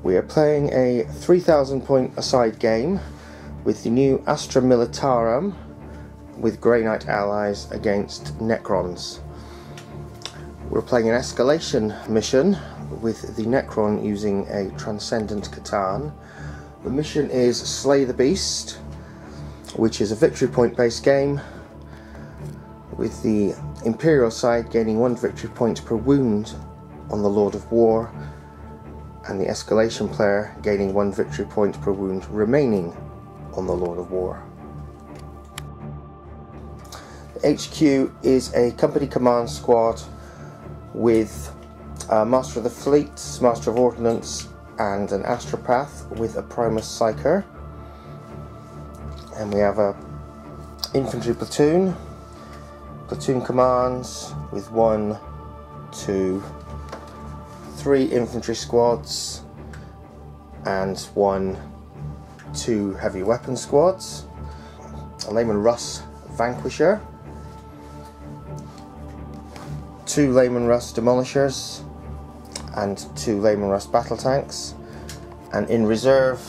We are playing a 3,000 point aside game with the new Astra Militarum with Grey Knight allies against Necrons. We're playing an escalation mission with the Necron using a Transcendent Catan. The mission is Slay the Beast, which is a victory point based game, with the Imperial side gaining 1 victory point per wound on the Lord of War, and the escalation player gaining 1 victory point per wound remaining on the Lord of War. The HQ is a company command squad with a Master of the Fleet, Master of Ordnance and an Astropath with a Primus Psyker. And we have a infantry platoon commands with 1, 2, 3 infantry squads and 1, 2 heavy weapon squads, a Layman Russ Vanquisher, 2 Layman Russ Demolishers and 2 Layman Russ battle tanks, and in reserve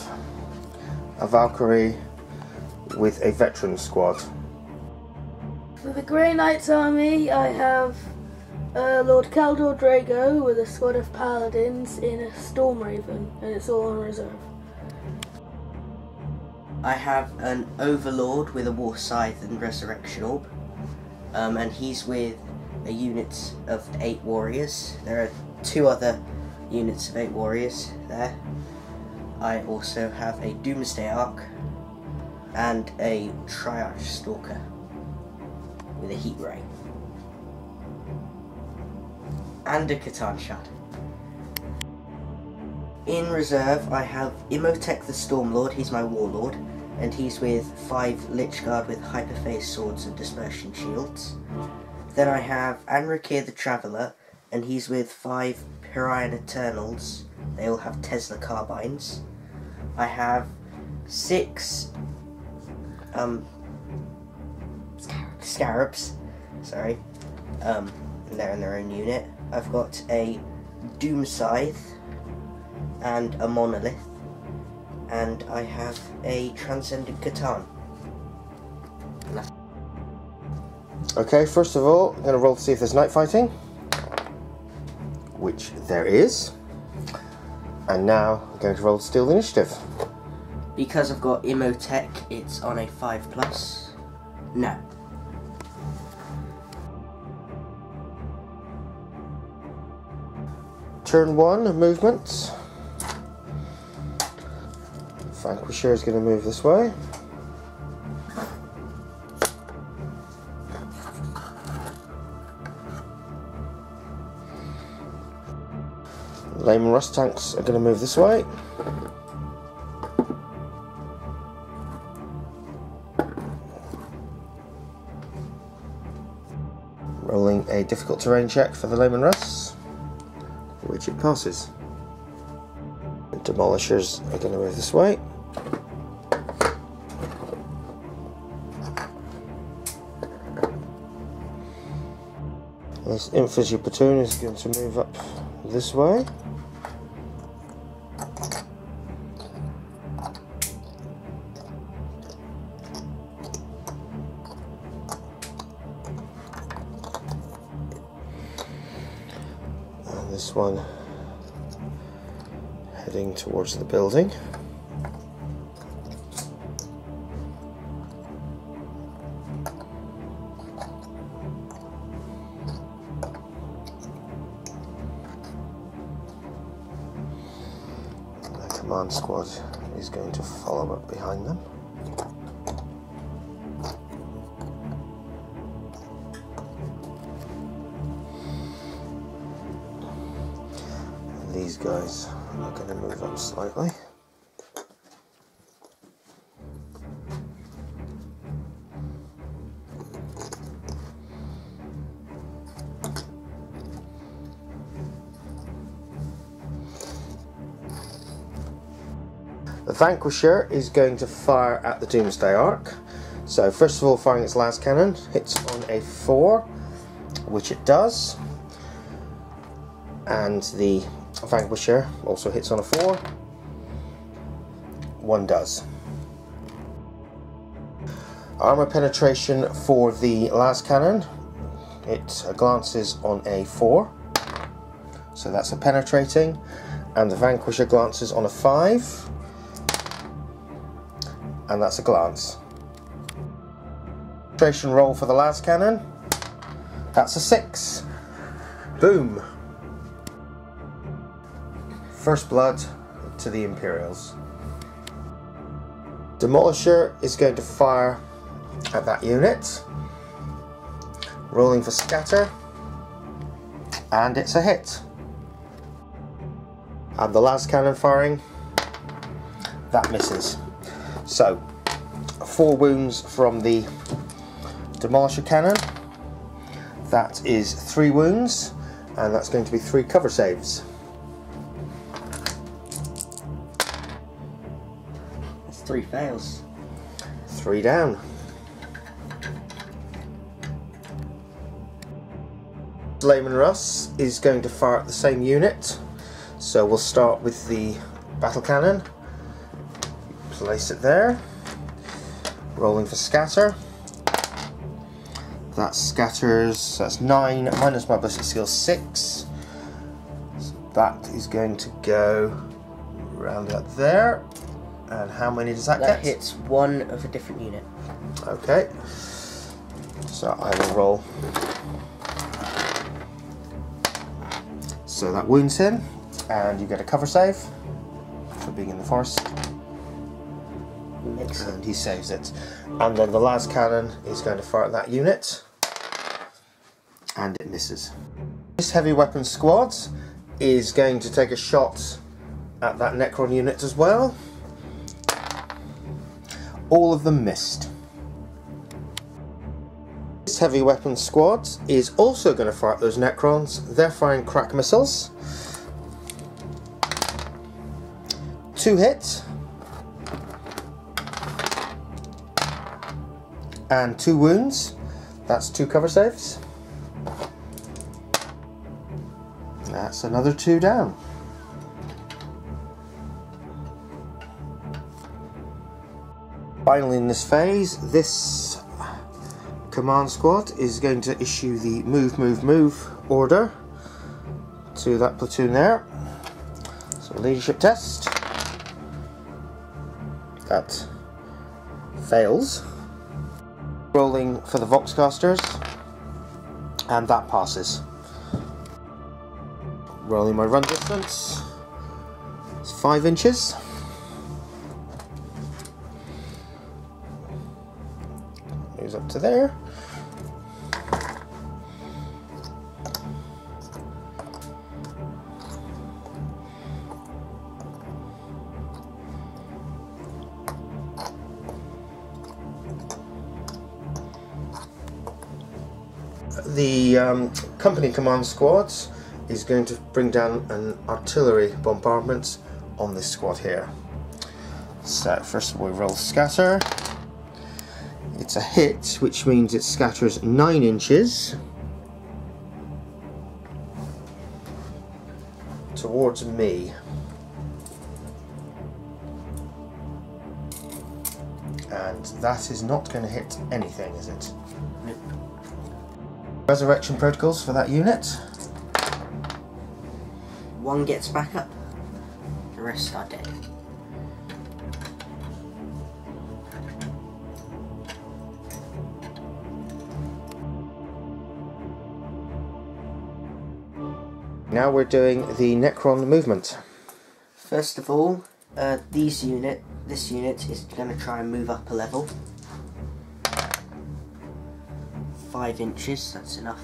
a Valkyrie with a veteran squad. For the Grey Knight's army, I have Lord Kaldor Drago with a squad of paladins in a Storm Raven, and it's all on reserve. I have an Overlord with a War Scythe and Resurrection Orb, and he's with a unit of 8 warriors. There are 2 other units of 8 warriors there. I also have a Doomsday Ark and a Triarch Stalker with a Heat Ray and a Catan Shad. In reserve I have Imhotep the Stormlord, he's my warlord, and he's with 5 Lichguard with Hyperphase Swords and Dispersion Shields. Then I have Anrakir the Traveller, and he's with 5 Pyrrhian Eternals, they all have Tesla Carbines. I have 6 Scarabs, sorry, and they're in their own unit. I've got a Doom Scythe and a Monolith, and I have a Transcendent Catan. Okay, first of all, I'm going to roll to see if there's night fighting, which there is, and now I'm going to roll to steal the initiative. Because I've got Imhotep, it's on a 5+. No. Turn 1, movement. Vanquisher is going to move this way. Layman Russ tanks are going to move this way. Rolling a difficult terrain check for the Layman Russ, which it passes. The Demolishers are going to move this way. This infantry platoon is going to move up this way. And this one heading towards the building. The command squad is going to follow up behind them. These guys are going to move up slightly. The Vanquisher is going to fire at the Doomsday Ark. So first of all, firing its las cannon, hits on a 4, which it does. And the Vanquisher also hits on a 4, one does. Armor penetration for the las cannon, it glances on a 4, so that's a penetrating, and the Vanquisher glances on a 5, and that's a glance. Penetration roll for the las cannon, that's a 6. Boom! First blood to the Imperials. Demolisher is going to fire at that unit, rolling for scatter, and it's a hit. And the las cannon firing, that misses. So 4 wounds from the Demolisher cannon, that is 3 wounds, and that's going to be 3 cover saves. That's 3 fails. 3 down. Layman Russ is going to fire at the same unit, so we'll start with the battle cannon, place it there, rolling for scatter, that scatters, that's 9 minus my ballistic skill 6, so that is going to go round up there, and how many does that get? That hits 1 of a different unit. Okay, so I will roll. So that wounds him, and you get a cover save for being in the forest. Excellent. And he saves it. And then the las cannon is going to fire at that unit, and it misses. This heavy weapon squad is going to take a shot at that Necron unit as well. All of them missed. This heavy weapon squad is also going to fire at those Necrons. They're firing crack missiles. 2 hits. And 2 wounds. That's 2 cover saves. That's another 2 down. Finally in this phase, this command squad is going to issue the move order to that platoon there. So leadership test. That fails. Rolling for the Voxcasters, and that passes. Rolling my run distance. It's 5 inches. Moves up to there. The company command squads is going to bring down an artillery bombardment on this squad here. So first of all we roll scatter. It's a hit, which means it scatters 9 inches towards me. And that is not going to hit anything, is it? Nope. Resurrection protocols for that unit. 1 gets back up, the rest are dead. Now we're doing the Necron movement. First of all, this unit is going to try and move up a level. 5 inches, that's enough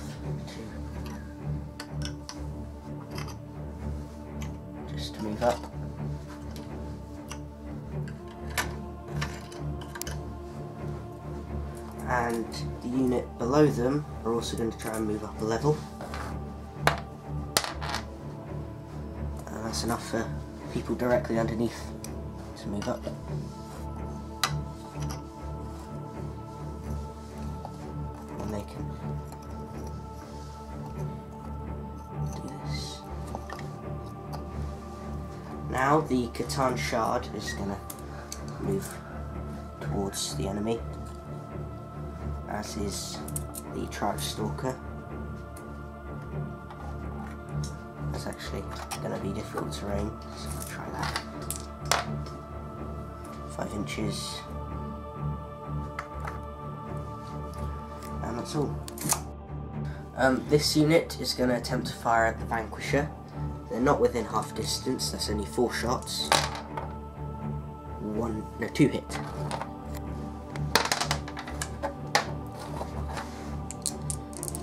to move up. And the unit below them are also going to try and move up a level. And that's enough for people directly underneath to move up. And they can do this. Now the Catan Shard is going to move towards the enemy, as is the Charge Stalker. That's actually going to be difficult terrain, so I'll try that. 5 inches, and that's all. This unit is going to attempt to fire at the Vanquisher. They're not within half distance, that's only 4 shots. 2 hit.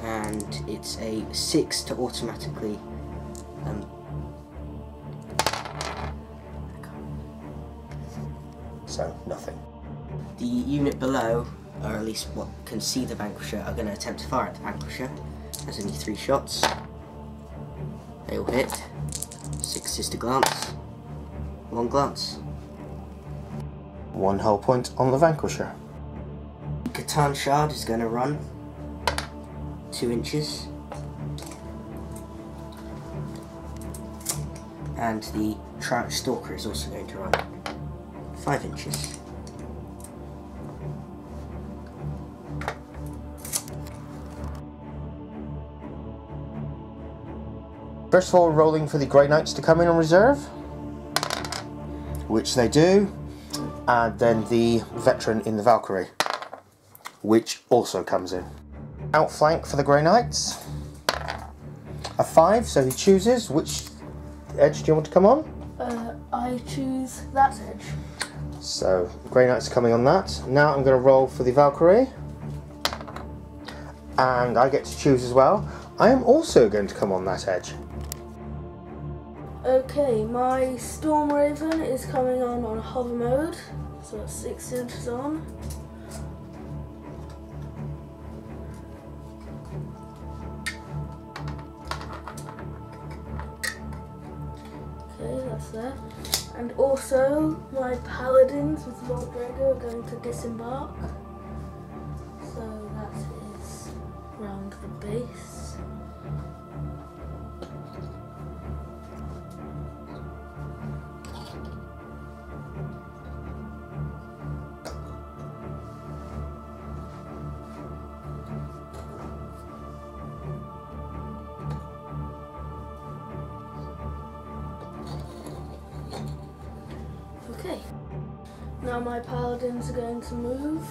And it's a 6 to automatically so nothing. The unit below, or at least what can see the Vanquisher, are going to attempt to fire at the Vanquisher. There's only 3 shots. They all hit. 6 is to glance. 1 glance. 1 hull point on the Vanquisher. Catan Shard is going to run 2 inches. And the Charge Stalker is also going to run 5 inches. First of all, rolling for the Grey Knights to come in on reserve, which they do, and then the veteran in the Valkyrie, which also comes in. Outflank for the Grey Knights, a 5, so he chooses. Which edge do you want to come on? I choose that edge. So, Grey Knights are coming on that. Now I'm going to roll for the Valkyrie, and I get to choose as well. I am also going to come on that edge. Okay, my Storm Raven is coming on hover mode, so that's 6 inches on. Okay, that's there. And also, my Paladins with Lord Drago are going to disembark. So that is round the base. Okay, now my Paladins are going to move.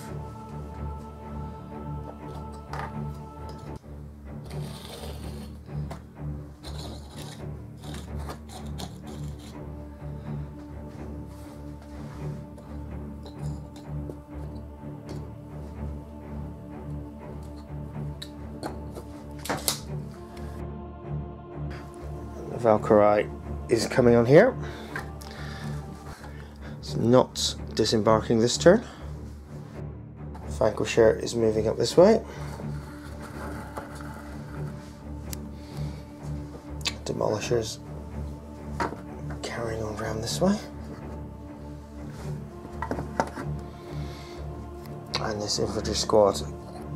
The Valkyrie is coming on here. It's not disembarking this turn. Vanquisher is moving up this way. Demolishers carrying on round this way. And this infantry squad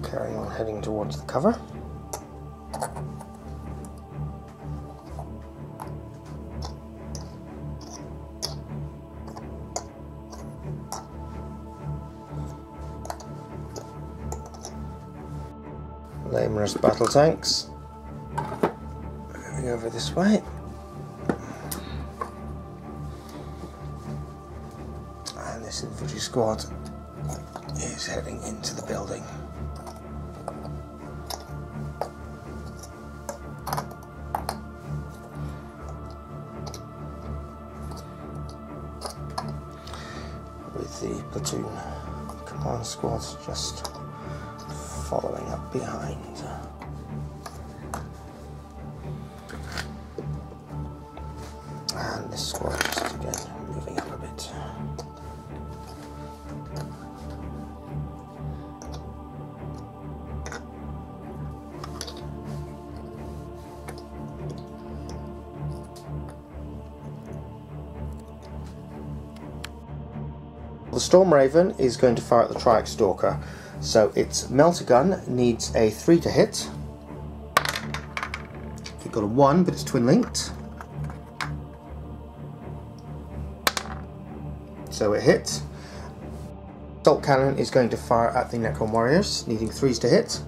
carrying on heading towards the cover. Lamer's battle tanks moving over this way, and this infantry squad is heading into the building. With the platoon command squads just following up behind. And this squad just again moving up a bit. The Storm Raven is going to fire at the Triax Stalker. So its melter gun needs a 3 to hit. It got a 1, but it's twin linked. So it hit. Assault cannon is going to fire at the Necron warriors, needing 3s to hit.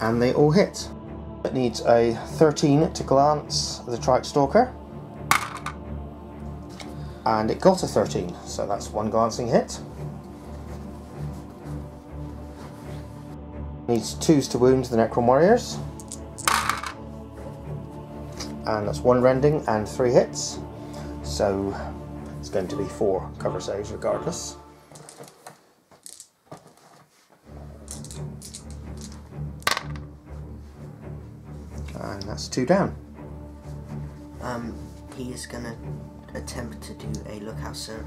And they all hit. It needs a 13 to glance the Trike Stalker. And it got a 13, so that's 1 glancing hit. Needs 2s to wound the Necron warriors. And that's 1 rending and 3 hits. So it's going to be 4 cover saves regardless. And that's 2 down. He is going to attempt to do a lookout, sir.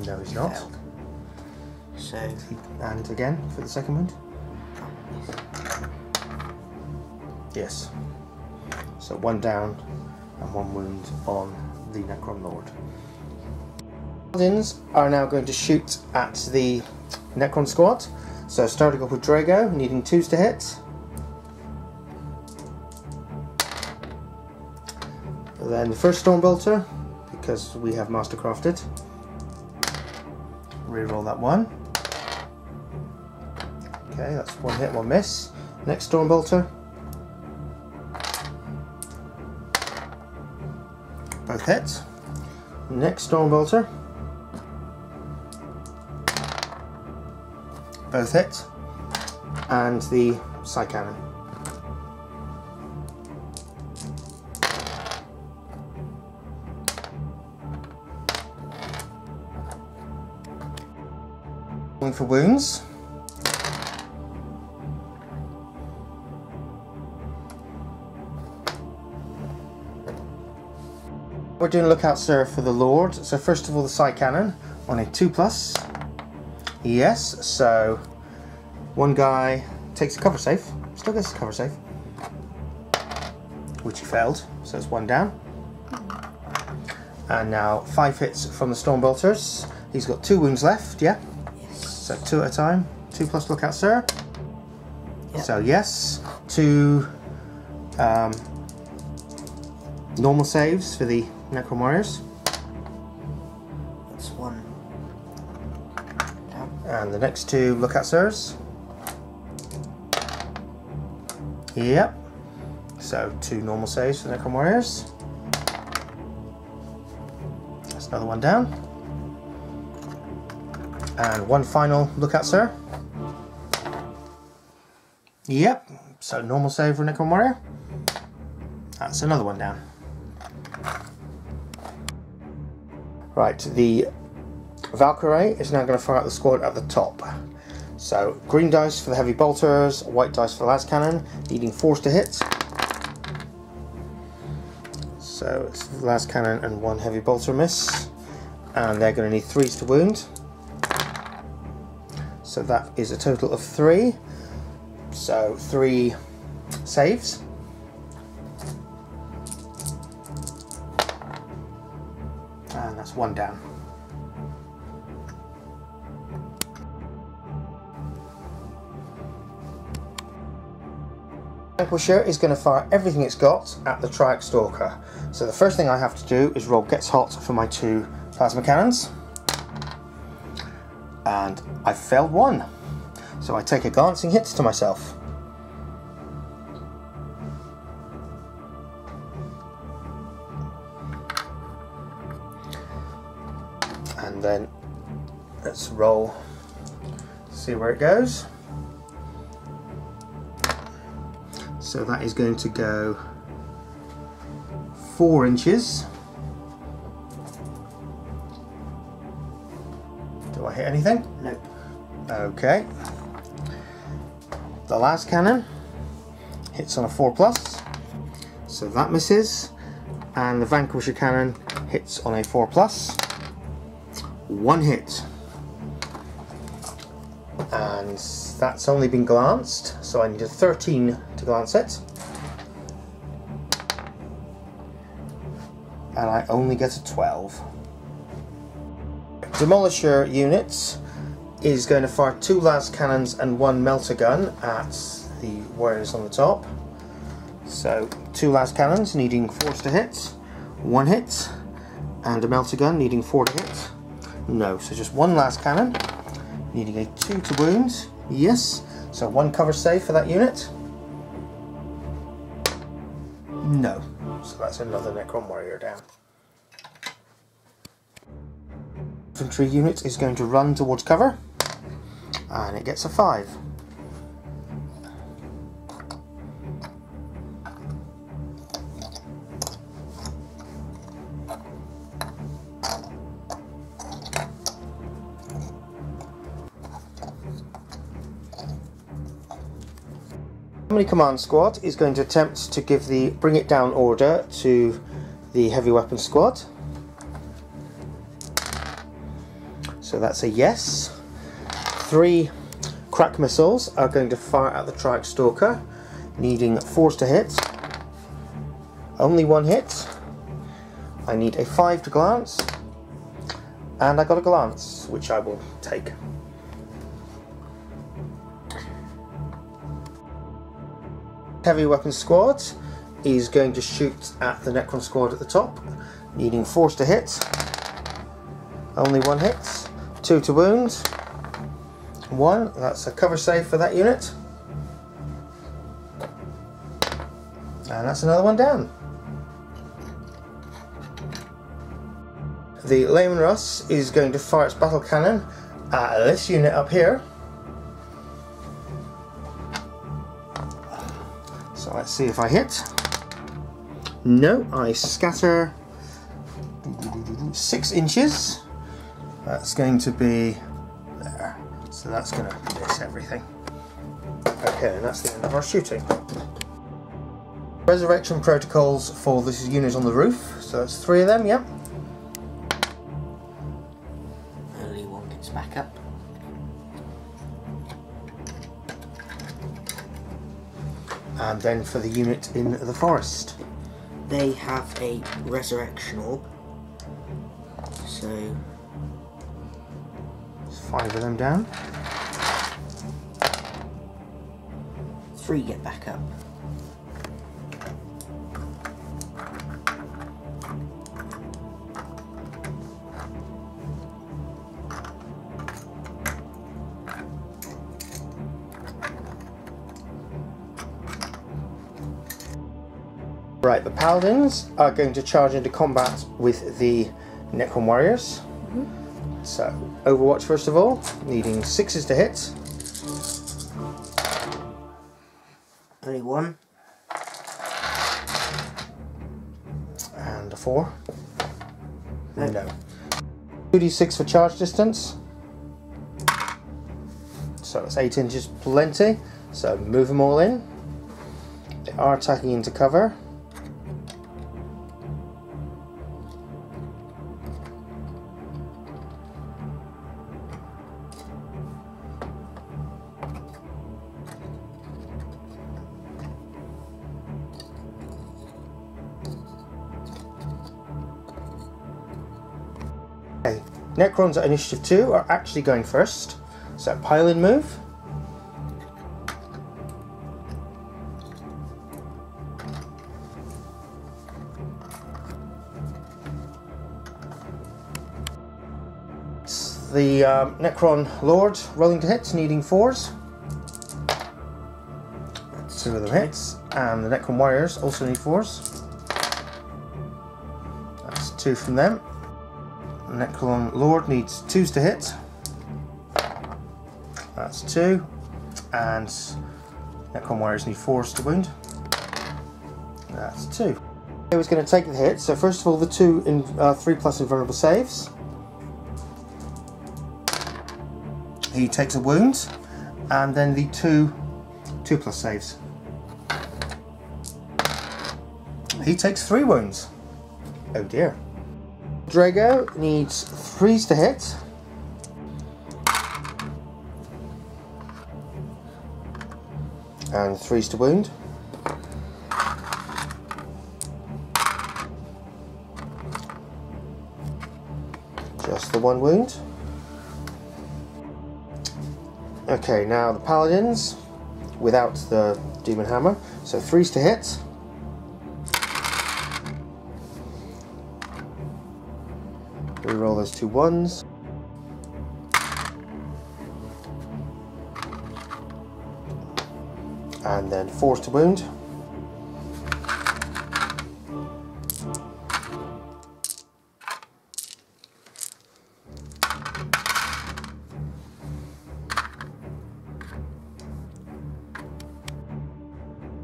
No, he's not. Failed. So, and again for the second wound. Yes. So 1 down and 1 wound on the Necron Lord. Paladins are now going to shoot at the Necron squad. So starting off with Drago, needing 2s to hit. Then the first Stormbolter, because we have mastercrafted. Reroll that 1. Okay, that's 1 hit, 1 miss. Next Stormbolter. Both hit. Next Stormbolter. Both hit. And the side cannon. Going for wounds. We're doing a lookout, sir, for the Lord. So first of all, the side cannon on a 2+. Yes, so 1 guy takes a cover save, still gets a cover save, which he failed, so it's 1 down. And now 5 hits from the Stormbolters. He's got 2 wounds left, yeah? yes. So 2 at a time. 2+ lookout, sir. Yep. So yes, 2 normal saves for the Necron warriors. That's 1 down. And the next 2 lookout, sirs. Yep. So 2 normal saves for the Necron warriors. That's another 1 down. And 1 final lookout, sir. Yep. So normal save for Necron warrior. That's another 1 down. Right, the Valkyrie is now going to fire out the squad at the top. So green dice for the heavy bolters, white dice for the las cannon, needing 4s to hit. So it's the las cannon and 1 heavy bolter miss, and they're going to need 3s to wound. So that is a total of 3. So 3 saves. And that's 1 down. Vanquisher is going to fire everything it's got at the Trike Stalker. So the first thing I have to do is roll Gets Hot for my 2 plasma cannons. And I failed 1. So I take a glancing hit to myself. And then let's roll, see where it goes. So that is going to go 4 inches. Do I hit anything? Nope. Okay. The last cannon hits on a 4+, so that misses. And the Vanquisher cannon hits on a 4+. 1 hit, and that's only been glanced, so I need a 13 to glance it, and I only get a 12. Demolisher units is going to fire 2 las cannons and 1 melter gun at the warriors on the top. So 2 las cannons needing 4s to hit, 1 hit, And a melter gun needing 4 to hit. No, so just one last cannon needing a 2 to wound. Yes, so 1 cover save for that unit. No, so that's another Necron warrior down. Infantry unit is going to run towards cover, and it gets a 5. Harmony Command Squad is going to attempt to give the bring it down order to the heavy weapon squad. So that's a yes. 3 crack missiles are going to fire at the Trike Stalker, needing 4s to hit. Only 1 hit. I need a 5 to glance, and I got a glance, which I will take. Heavy weapon squad is going to shoot at the Necron squad at the top, needing 4s to hit. Only 1 hit, 2 to wound, 1, that's a cover save for that unit. And that's another one down. The Lehman Russ is going to fire its battle cannon at this unit up here. So let's see if I hit. No, I scatter 6 inches. That's going to be there. So that's going to miss everything. Okay, and that's the end of our shooting. Resurrection protocols for this unit on the roof. So that's 3 of them, yep. Only 1 gets back up. And then for the unit in the forest, They have a resurrection orb. So there's 5 of them down. 3 get back up. Right, the Paladins are going to charge into combat with the Necron Warriors. So, Overwatch first of all, needing 6s to hit. Only 1. And a 4. No. 2d6 for charge distance. So that's 8 inches plenty. So move them all in. They are attacking into cover. Okay, Necrons at initiative 2 are actually going first. So pile-in move. It's the Necron Lord rolling to hit, needing 4s. 2 of them hits, and the Necron Warriors also need 4s. That's 2 from them. Necron Lord needs 2s to hit. That's 2. And Necron Warriors need 4s to wound. That's 2. He was going to take the hit, so first of all the 2 in 3+ invulnerable saves. He takes a wound, and then the 2+ saves. He takes 3 wounds. Oh dear. Drago needs 3s to hit. And 3s to wound. Just the 1 wound. Okay, now the Paladins without the Demon Hammer. So 3s to hit. Reroll those 2 1s. And then 4s to wound.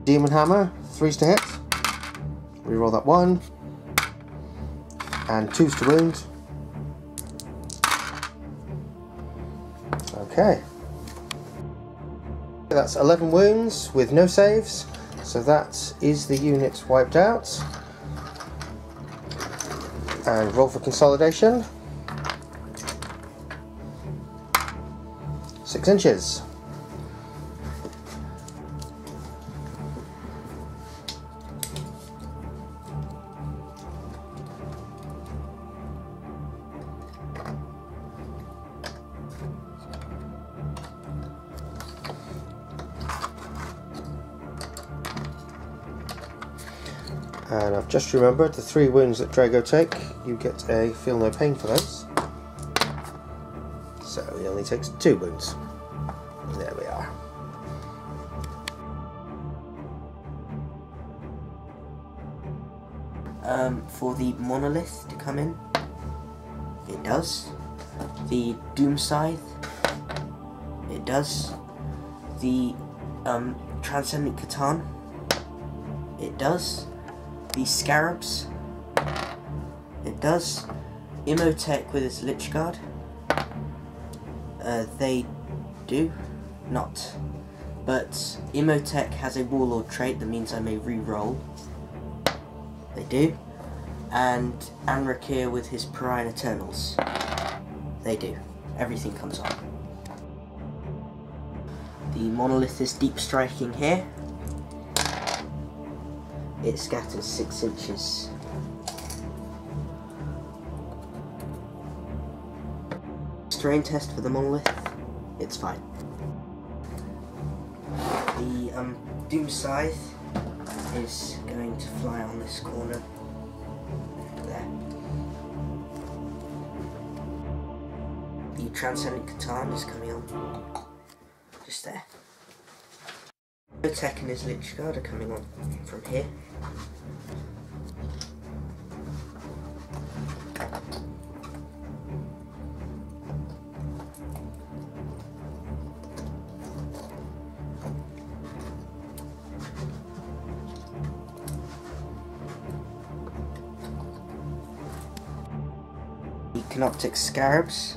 Demon Hammer, 3s to hit. Reroll that 1. And 2s to wound. Okay. That's 11 wounds with no saves. So that is the unit wiped out. And roll for consolidation. 6 inches. And I've just remembered the 3 wounds that Drago take, you get a feel no pain for those. So he only takes 2 wounds. There we are. For the monolith to come in, it does. The Doom Scythe, it does. The Transcendent Catan, it does. The Scarabs, it does. Imhotep with his Lich Guard, they do not. But Imhotep has a Warlord trait that means I may re-roll. They do. And Anrakir with his Pariah Eternals, they do. Everything comes on. The monolith is deep striking here. It scatters 6 inches. Terrain test for the monolith, it's fine. The Doom Scythe is going to fly on this corner. There. The Transcendent Catan is coming on. Just there. Tech and his Lich Guard are coming on from here. The Canoptic Scarabs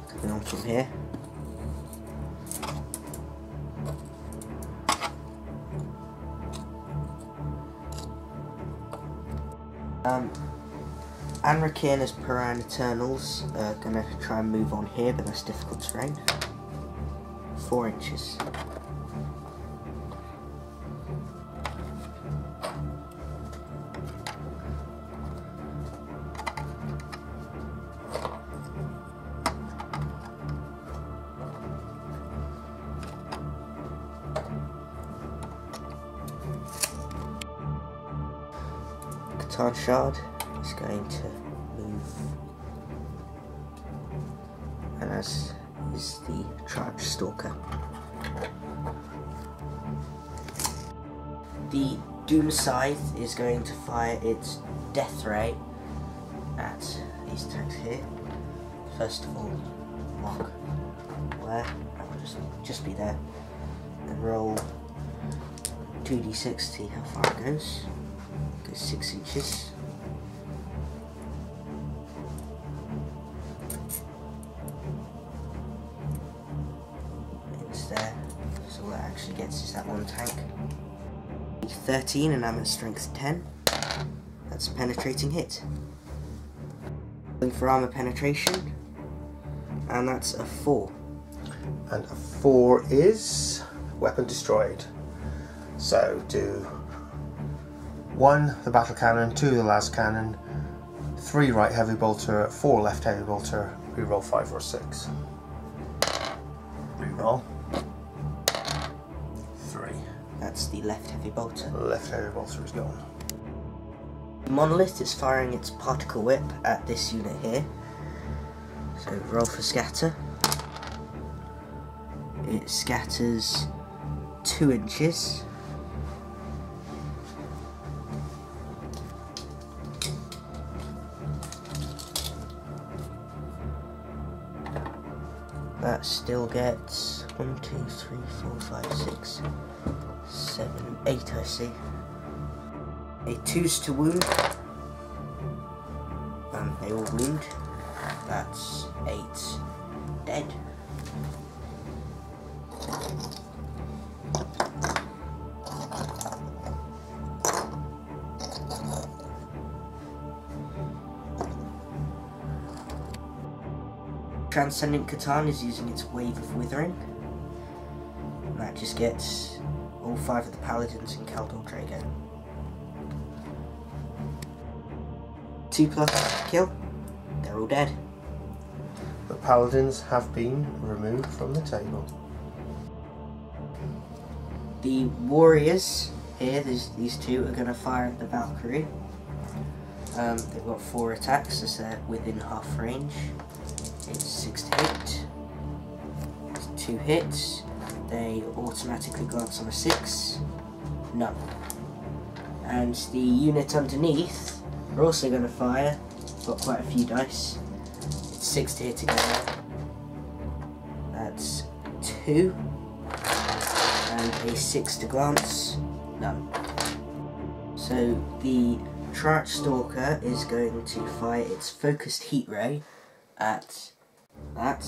coming on from here. Anrakir and his Pariah Eternals are going to try and move on here, but that's difficult terrain. 4 inches. Catan Shard is going to move, and as is the Charge Stalker. The Doom Scythe is going to fire its Death Ray at these tags here. First of all, mark where, I'll just be there, and roll 2d6 to see how far it goes. Goes 6 inches. It's there, so all that actually gets is that 1 tank. 13 and I'm at strength 10. That's a penetrating hit. Going for armor penetration, and that's a 4. And a 4 is weapon destroyed. So do 1 the battle cannon, 2 the las cannon, 3 right heavy bolter, 4 left heavy bolter, reroll 5 or 6. Reroll 3. That's the left heavy bolter. Left heavy bolter is gone. Monolith is firing its particle whip at this unit here. So roll for scatter. It scatters 2 inches. That still gets 1, 2, 3, 4, 5, 6, 7, 8 I see. A 2's to wound. They all wound. That's 8 dead. Transcendent Catan is using its Wave of Withering. And that just gets all 5 of the Paladins in Kaldor Drago. 2+ kill. They're all dead. The Paladins have been removed from the table. The Warriors here, these 2 are going to fire at the Valkyrie. They've got 4 attacks as they're within half range. It's 6 to hit. It's 2 hits. They automatically glance on a 6. None. And the unit underneath are also going to fire. Got quite a few dice. It's 6 to hit again. That's 2. And a 6 to glance. None. So the Triarch Stalker is going to fire its focused heat ray at that.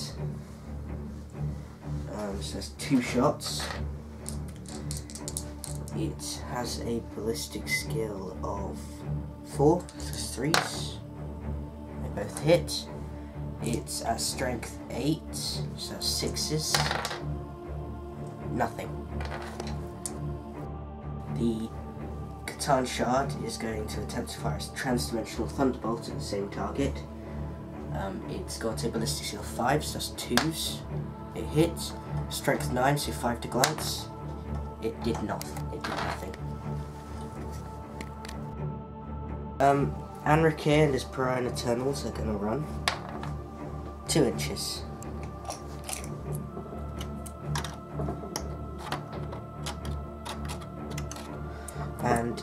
So that's 2 shots. It has a ballistic skill of 4, so 3s. They both hit. It's at strength 8, so 6s. Nothing. The Catan Shard is going to attempt to fire a transdimensional thunderbolt at the same target. It's got a ballistic skill 5, so that's 2s. It hits. Strength 9, so 5 to glance. It did nothing. It did nothing. Anrakir and his Pariah Eternals are going to run 2 inches. And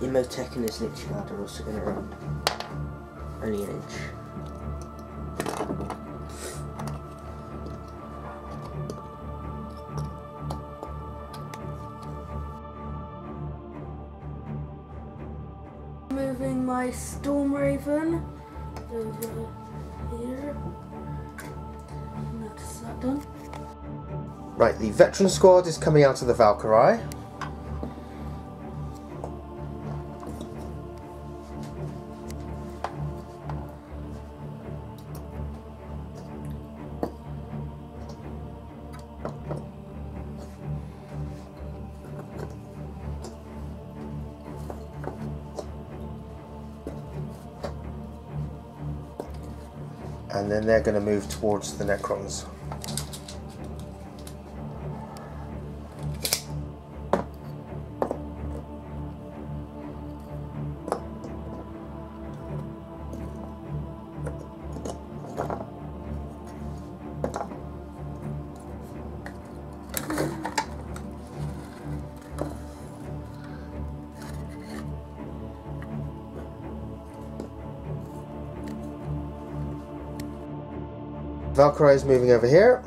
Imhotep and his Lich Guard are also going to run only 1 inch. Moving my Storm Raven over here. And that's that done. Right, the veteran squad is coming out of the Valkyrie. And then they're going to move towards the Necrons. Valkyrie is moving over here.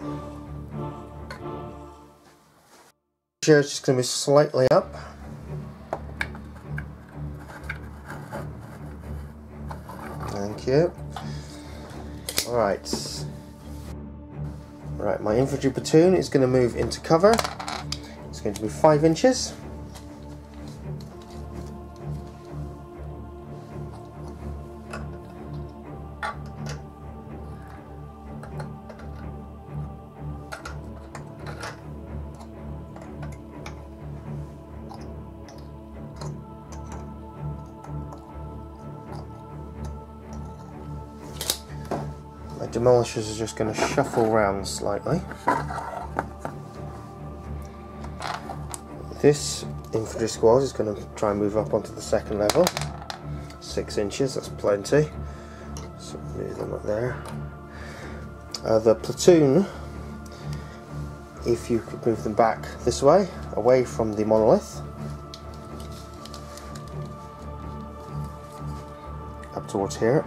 Chair is just going to move slightly up. Thank you. Alright. Right, my infantry platoon is going to move into cover. It's going to be 5 inches. My demolishers are just going to shuffle around slightly. This infantry squad is going to try and move up onto the 2nd level. 6 inches, that's plenty. So move them up there. The platoon, if you could move them back this way, away from the monolith, up towards here.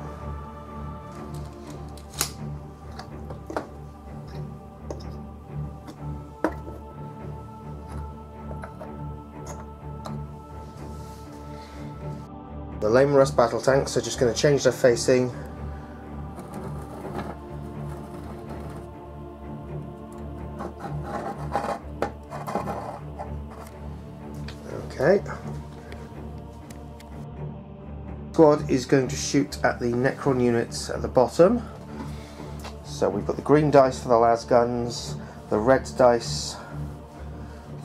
The Lame Rust battle tanks are just going to change their facing. Okay. Squad is going to shoot at the Necron units at the bottom. So we've got the green dice for the las guns, the red dice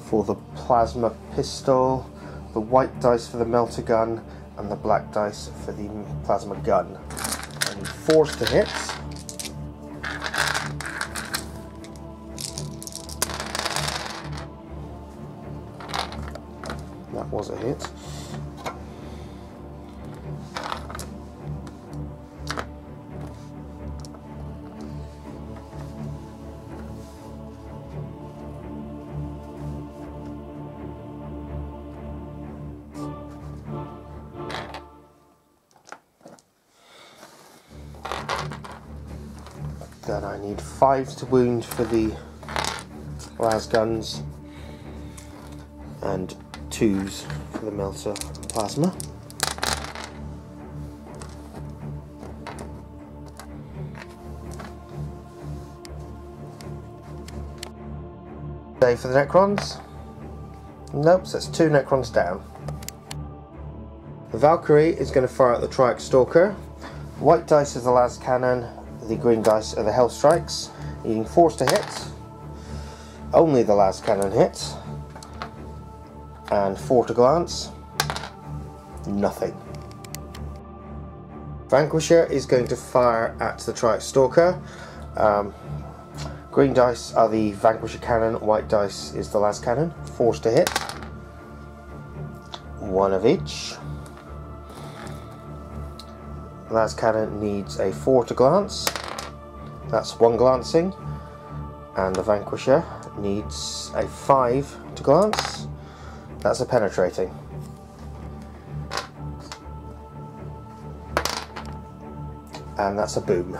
for the plasma pistol, the white dice for the melter gun, and the black dice for the plasma gun. I need 4s to hit. That was a hit. Then I need 5s to wound for the las guns and 2s for the melter and plasma. Save for the Necrons. Nope, so that's 2 Necrons down. The Valkyrie is going to fire at the Triax Stalker. White dice is the las cannon. The green dice are the hell strikes, needing 4s to hit. Only the las cannon hit, and 4 to glance. Nothing. Vanquisher is going to fire at the Triax Stalker. Green dice are the Vanquisher cannon, white dice is the las cannon. 4s to hit. 1 of each. Las cannon needs a 4 to glance. That's 1 glancing. And the Vanquisher needs a 5 to glance. That's a penetrating. And that's a boom.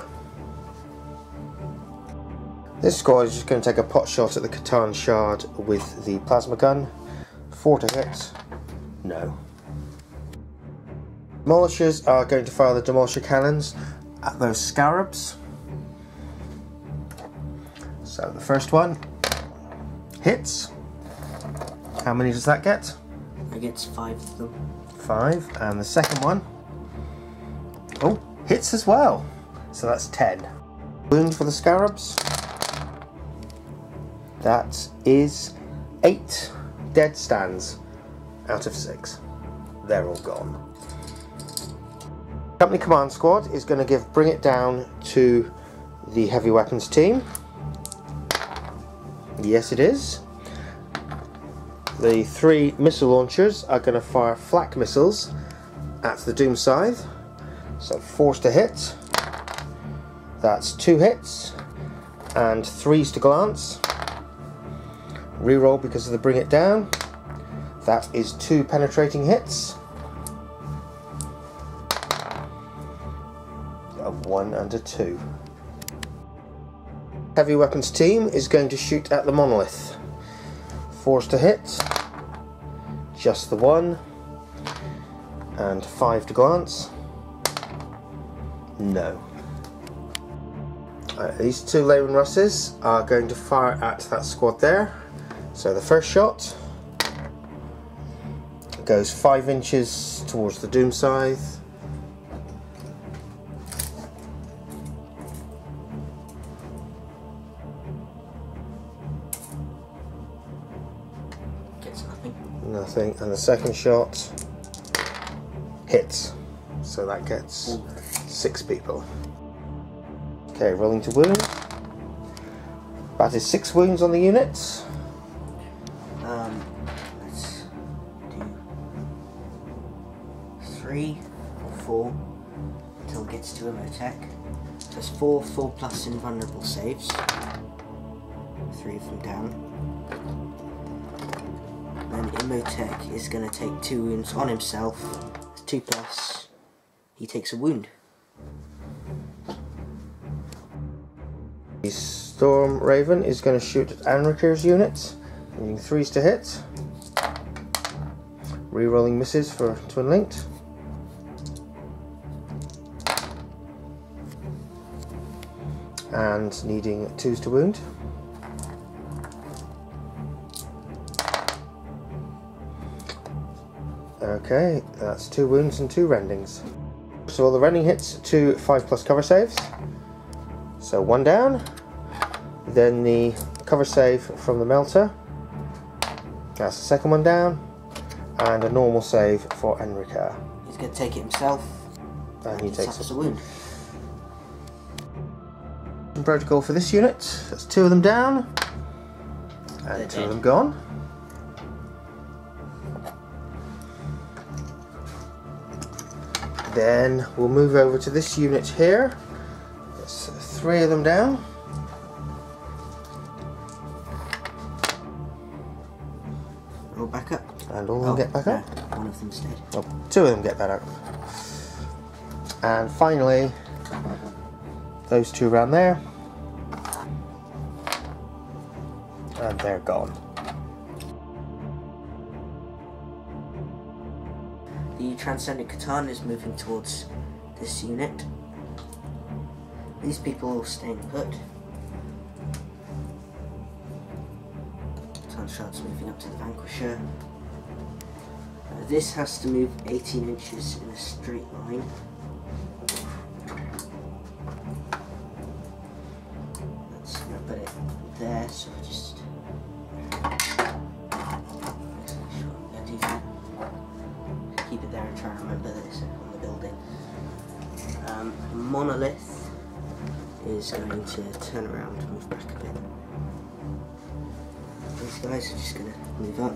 This squad is just going to take a pot shot at the Catan Shard with the plasma gun. 4 to hit. No. Demolishers are going to fire the Demolisher cannons at those scarabs. So the first one hits. How many does that get? It gets 5 of them. 5. And the second one, oh, hits as well. So that's 10. Wound for the scarabs. That is 8 dead stands out of 6. They're all gone. Company Command Squad is going to bring it down to the heavy weapons team. Yes, it is. The 3 missile launchers are going to fire flak missiles at the Doom Scythe. So 4s to hit. That's 2 hits and 3s to glance. Reroll because of the bring it down. That is 2 penetrating hits. Of 1 and a 2. Heavy weapons team is going to shoot at the monolith. 4s to hit. Just the 1. And 5 to glance. No. These 2 Leyland Russes are going to fire at that squad there. So the first shot goes 5 inches towards the Doom Scythe. Gets nothing. Nothing. And the second shot hits. So that gets 6 people. Okay, rolling to wound. That is 6 wounds on the unit. Let's do 3 or 4 until it gets to Imhotep. So it's 4 4+ invulnerable saves. 3 of them down. Then Imhotep is going to take 2 wounds on himself. 2+. He takes a wound. The Storm Raven is going to shoot at Anriker's units, using 3s to hit. Rerolling misses for twin linked. And needing 2s to wound. Okay, that's 2 wounds and 2 rendings. So all the rending hits, 2 5+ cover saves. So 1 down. Then the cover save from the melter. That's the second one down. And a normal save for Enriker. He's going to take it himself. And he takes a wound. Protocol for this unit. That's 2 of them down. And They're 2 of dead. them gone. Then we'll move over to this unit here. There's 3 of them down. Roll back up. And all of them get back up. No, one of them's dead. Oh, 2 of them get back up. And finally, those 2 around there. And they're gone. The Transcendent Katana is moving towards this unit. These people are staying put. Shard's moving up to the Vanquisher. This has to move 18 inches in a straight line. That's going to put it there, so I just... keep it there and try and remember that it's on the building. Monolith is going to turn around and move back a bit. These guys are just going to move up.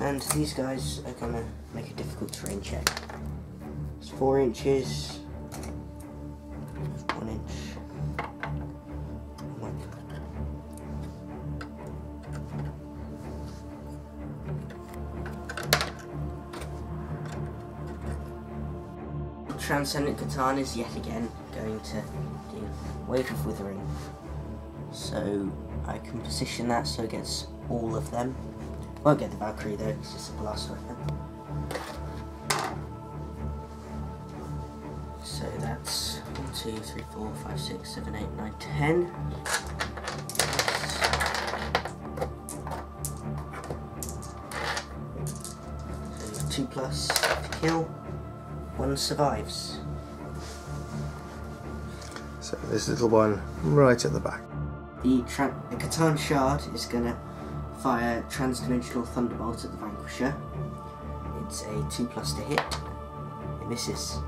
And these guys are going to make a difficult terrain check. It's 4 inches, 1 inch. Transcendent Katana is yet again going to do Wave of Withering. So I can position that so it gets all of them. Won't get the Valkyrie though, it's just a blast weapon. So that's 1, 2, 3, 4, 5, 6, 7, 8, 9, 10. So 2+ to kill. 1 survives. So this little one right at the back. The Catan Shard is going to fire Transdimensional Thunderbolt at the Vanquisher. It's a 2+ to hit. It misses.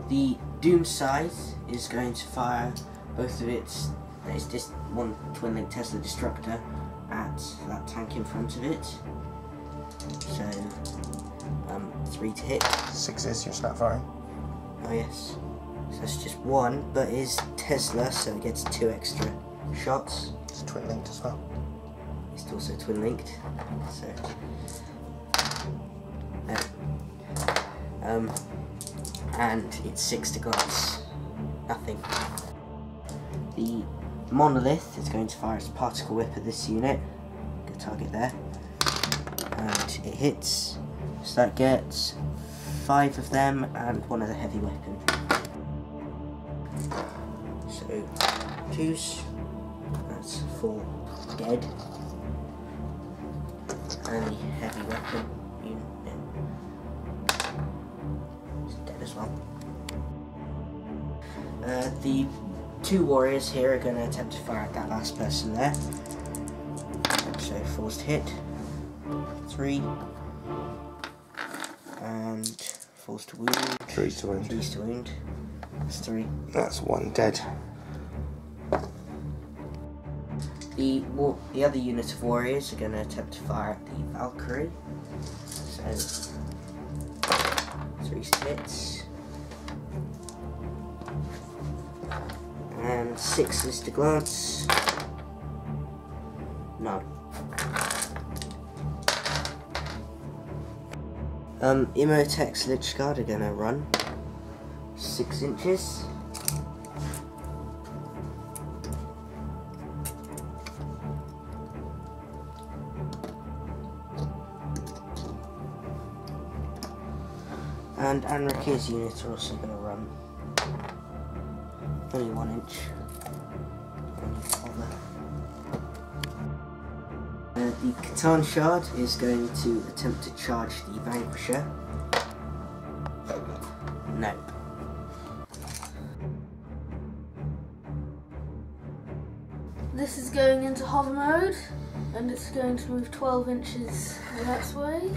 The Doom Scythe is going to fire both of its... It's just one twin-link Tesla Destructor at that tank in front of it. So 3 to hit. 6s, you're snap firing. Oh yes. So it's just 1, but it is Tesla, so it gets 2 extra shots. It's twin linked as well. It's also twin linked. So and it's 6 to glance. Nothing. The Monolith is going to fire its particle whip at this unit. Good target there. And it hits. So that gets 5 of them and 1 of the heavy weapon. So 2s, that's 4 dead. And the heavy weapon unit is dead as well. The 2 warriors here are going to attempt to fire at that last person there. So 4's to hit. 3. And 4s to wound. 3s to wound. 3s to wound. That's 3. That's 1 dead. The other unit of warriors are going to attempt to fire at the Valkyrie. So 3s to hit. And 6s to glance. None. Imhotep's Lich Guard are going to run 6 inches. And Anraki's units are also going to run only 1 inch. The Catan Shard is going to attempt to charge the Vanquisher. No. This is going into hover mode, and it's going to move 12 inches that way.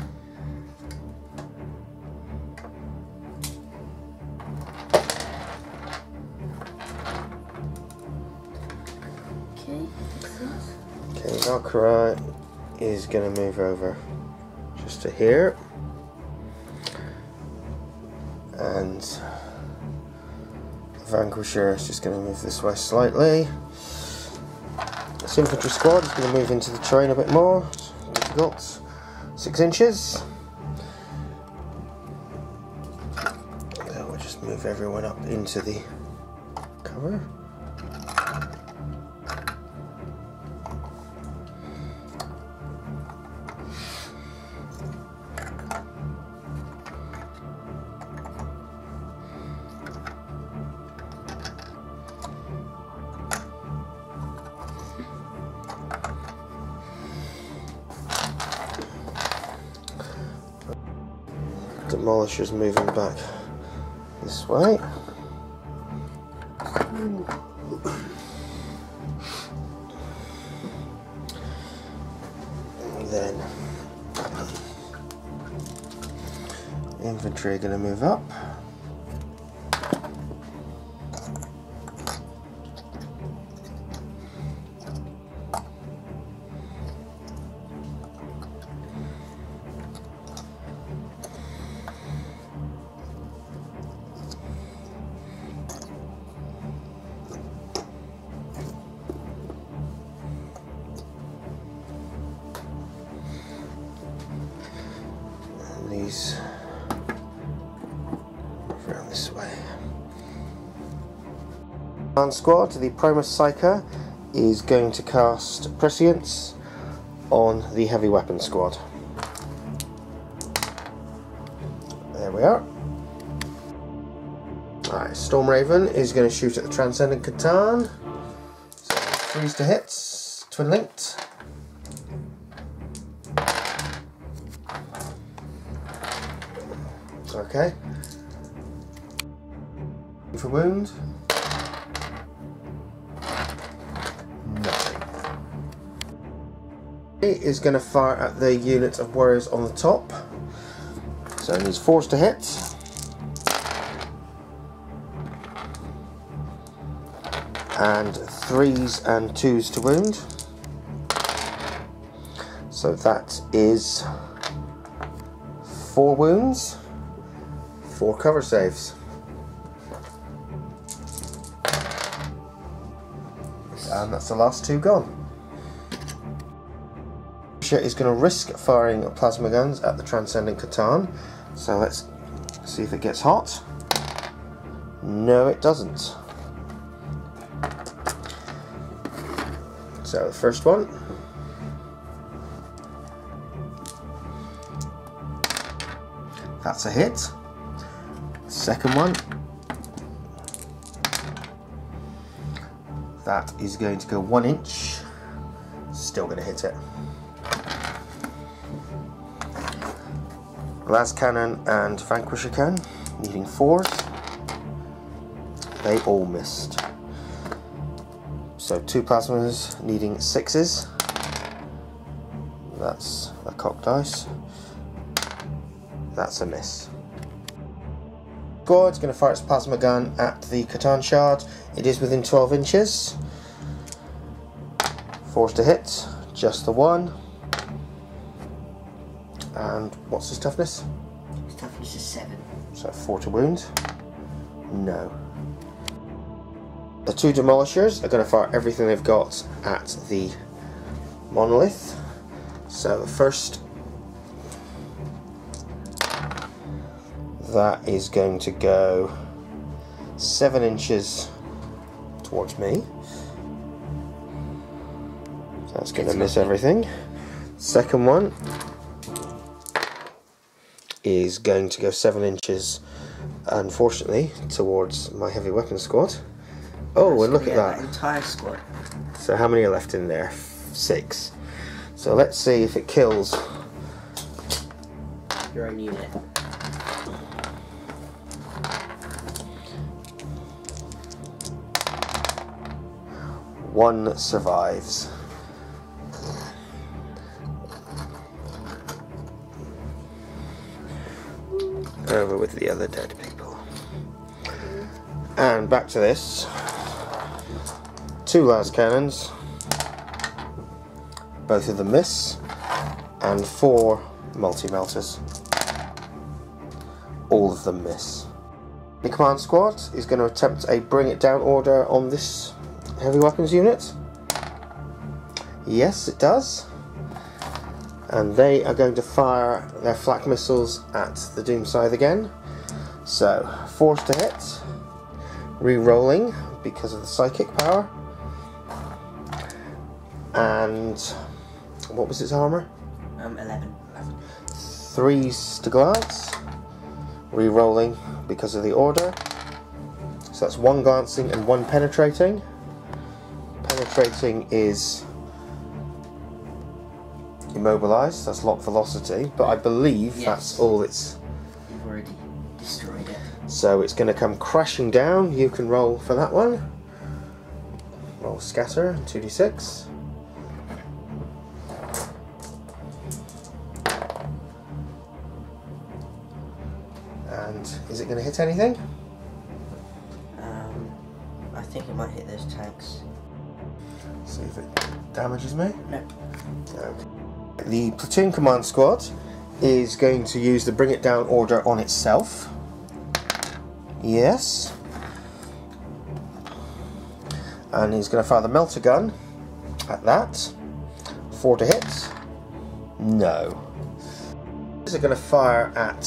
Okay, Valkyrie is going to move over just to here, and Vanquisher is just going to move this way slightly. This infantry squad is going to move into the terrain a bit more. Difficult. 6 inches. Then we'll just move everyone up into the cover. Demolisher's moving back this way. And then infantry are going to move up. These around this way. Command squad, the Primus Psyker is going to cast Prescience on the heavy weapon squad. There we are. Alright, Stormraven is going to shoot at the Transcendent Catan. So 3s to hit, twin linked. Okay. For wound. Nothing. He is going to fire at the unit of warriors on the top. So it needs 4s to hit. And 3s and 2s to wound. So that is 4 wounds. 4 cover saves. And that's the last 2 gone. Shit is going to risk firing plasma guns at the Transcendent Catan. So let's see if it gets hot. No, it doesn't. So the first one. That's a hit. Second one, that is going to go 1 inch, still going to hit it. Las Cannon and Vanquisher Cannon, needing 4s, they all missed. So 2 plasmas needing 6s, that's a cocked dice, that's a miss. Vanguard is going to fire its plasma gun at the Catan shard. It is within 12 inches. Forced to hit, just the one. And what's his toughness? His toughness is 7. So 4 to wound. No. The two demolishers are going to fire everything they've got at the monolith. So the first, that is going to go 7 inches towards me. That's going to miss everything. Second one is going to go 7 inches, unfortunately, towards my heavy weapons squad. Oh, and look at that. Entire squad. So how many are left in there? 6. So let's see if it kills Your own unit. One survives. Over with the other dead people. And back to this. 2 las cannons. Both of them miss. And 4 multi-melters. All of them miss. The command squad is going to attempt a bring it down order on this heavy weapons unit. Yes, it does. And they are going to fire their flak missiles at the Doom Scythe again. So, forced to hit, re-rolling because of the psychic power. And what was its armor? 11. 3s to glance, re-rolling because of the order. So that's 1 glancing and 1 penetrating. Penetrating is immobilized, that's lock velocity, but I believe that's all it's... You've already destroyed it. So it's going to come crashing down. You can roll for that one. Roll scatter, 2d6. And is it going to hit anything? I think it might hit those tanks. See if it damages me. No. Okay. The platoon command squad is going to use the bring it down order on itself. Yes. And he's going to fire the melter gun at that. 4 to hit. No. These are going to fire at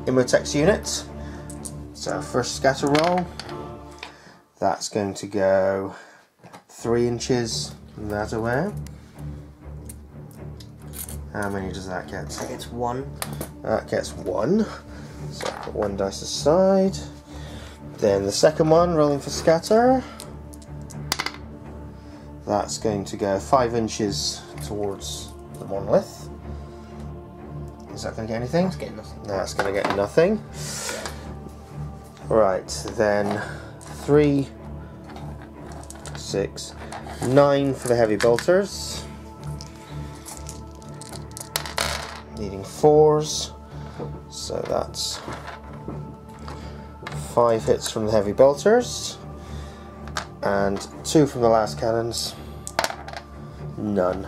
Imotech's unit. So first scatter roll. That's going to go 3 inches that away. How many does that get? That gets 1. That gets 1. So I put 1 dice aside. Then the second one, rolling for scatter. That's going to go 5 inches towards the monolith. Is that going to get anything? That's getting nothing. That's going to get nothing. Right, then 3, 6, 9 for the heavy bolters. Needing 4s. So that's 5 hits from the heavy bolters. And 2 from the last cannons. None.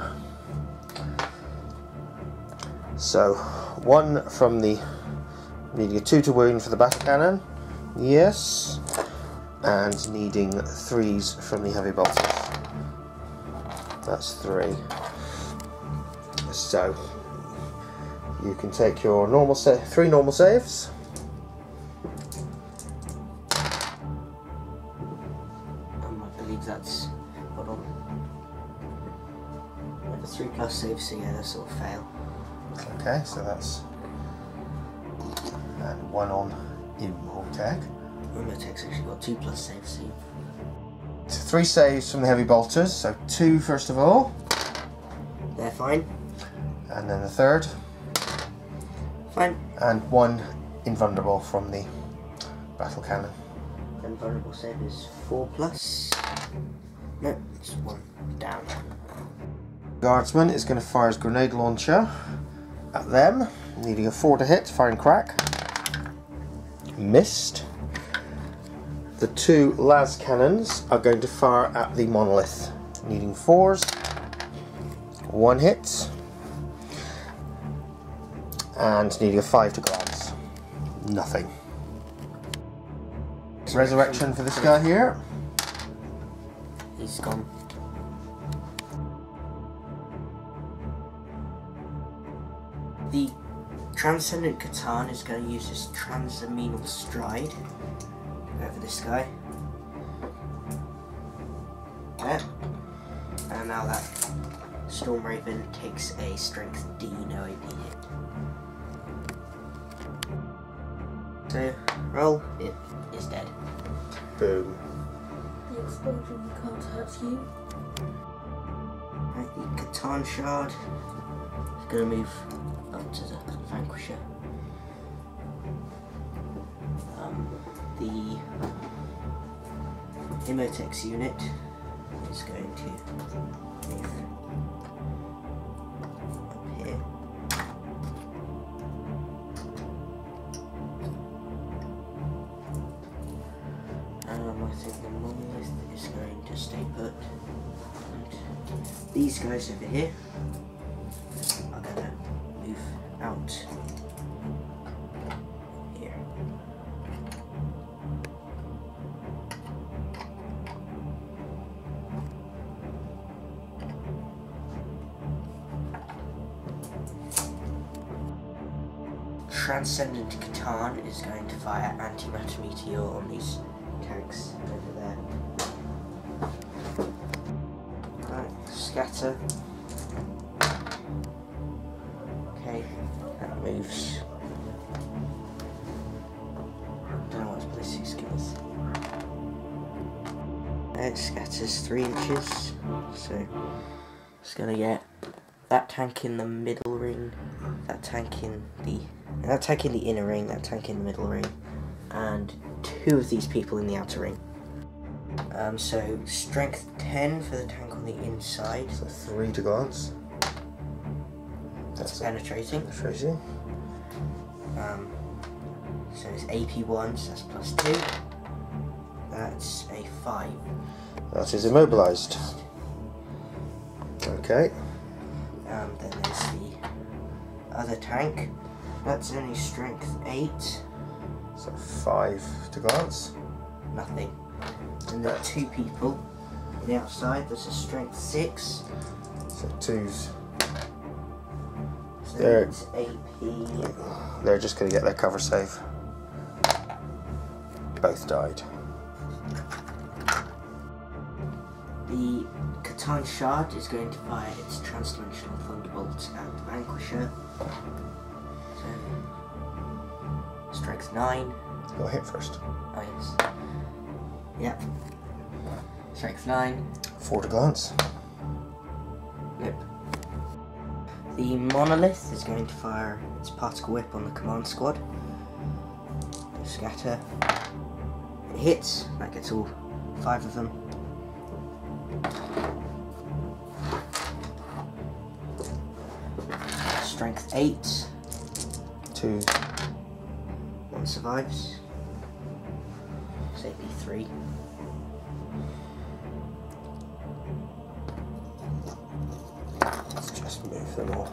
So 1 from the, needing a 2 to wound for the battle cannon. Yes. And needing 3s from the heavy bolters. That's 3. So you can take your normal 3 normal saves. I believe that's, hold on. I have a 3+ save, so yeah, that's sort of fail. Okay, so that's, and 1 on Imotech. Imotech's actually got 2+ saves, so 3 saves from the heavy bolters, so 2 first of all, they're fine. and then the third, Fine. and 1 invulnerable from the battle cannon. Invulnerable save is 4+. No, it's 1 down. Guardsman is going to fire his grenade launcher at them, needing a 4 to hit, firing crack. Missed. The two las cannons are going to fire at the monolith, needing 4s. 1 hit. And needing a 5 to glance. Nothing. Resurrection for this guy here. He's gone. The Transcendent Catan is going to use his Transaminal Stride over this guy. There. And now that Storm Raven takes a Strength D no AP hit. So, roll, it is dead. Boom. The explosion can't hurt you. Right, the Catan Shard is going to move up to the Vanquisher. The Emotex unit is going to move up here. I think the monolith is going to stay put. And these guys over here are going to move out here. Transcendent Catan is going to fire antimatter meteor on these tanks over there. Right, scatter. Okay, that moves. Don't know what its ballistic skill is. It scatters 3 inches, so it's gonna get that tank in the middle ring, that tank in the inner ring, that tank in the middle ring, and 2 of these people in the outer ring. So strength 10 for the tank on the inside. So 3 to glance. That's penetrating. Penetrating. So it's AP 1, so that's +2. That's a 5. That is immobilized. Okay. Then there's the other tank. That's only strength 8. So 5 to glance. Nothing. And there are 2 people on the outside. There's a strength 6. So 2s. So There. it's AP. They're just going to get their cover save. Both died. The Catan Shard is going to fire its Transdimensional Thunderbolt at the Vanquisher. So, strength 9. Go hit first. Oh yes. Yep. Strength 9. 4 to glance. Nope. The Monolith is going to fire its Particle Whip on the Command Squad. Scatter. It hits. That gets all 5 of them. Strength 8. 2. 1 survives. It's AP 3. Let's just move them all.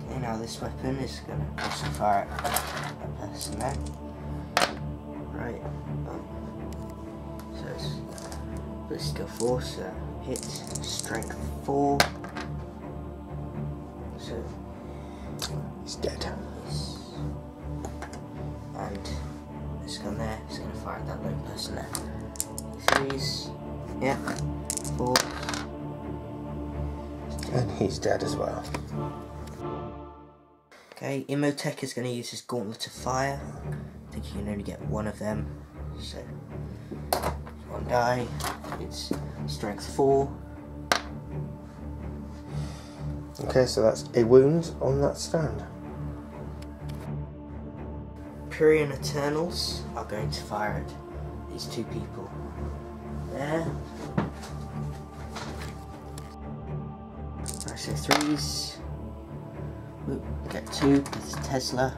Okay, now this weapon is going to also fire at a person there. Right. So it's ballistic force, hit, strength 4. So He's dead. and this gun there is going to fire at that lone person there. 3s, yeah, 4. And he's dead as well. Okay, Imhotep is going to use his Gauntlet of Fire. I think you can only get 1 of them, so 1 die. It's strength 4. Okay, so that's a wound on that stand. Empyrean Eternals are going to fire at these 2 people. There. Right, so 3s. Get 2 with Tesla.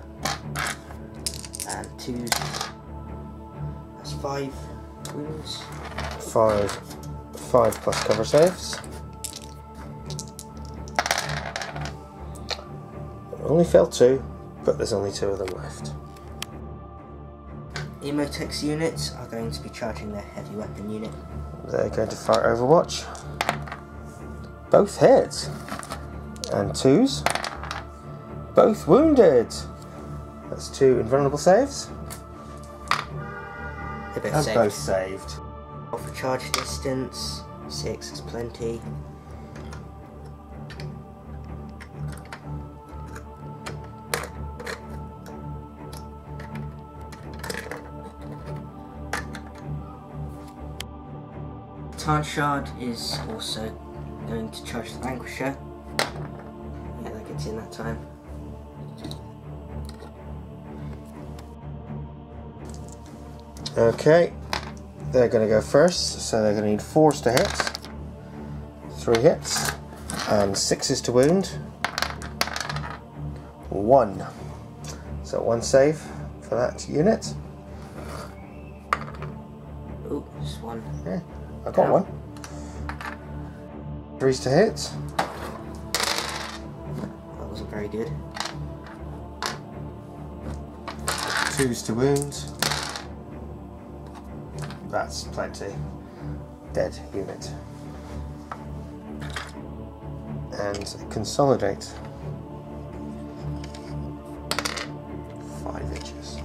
And 2. That's 5 wounds. 5 plus cover saves. Only failed 2, but there's only 2 of them left. Emotex units are going to be charging their heavy weapon unit. They're going to fire Overwatch. Both hit. And 2s. Both wounded. That's 2 invulnerable saves. They're both And saved. both saved. For charge distance, 6 is plenty. Tarn Shard is also going to charge the Vanquisher. Yeah, that gets in that time. Okay, they're going to go first, so they're going to need 4s to hit, 3 hits, and 6s to wound. 1. So 1 save for that unit. Oh, just 1. Yeah, I got 1. 3s to hit. That wasn't very good. 2s to wound. That's plenty. Dead unit. And consolidate. 5 inches.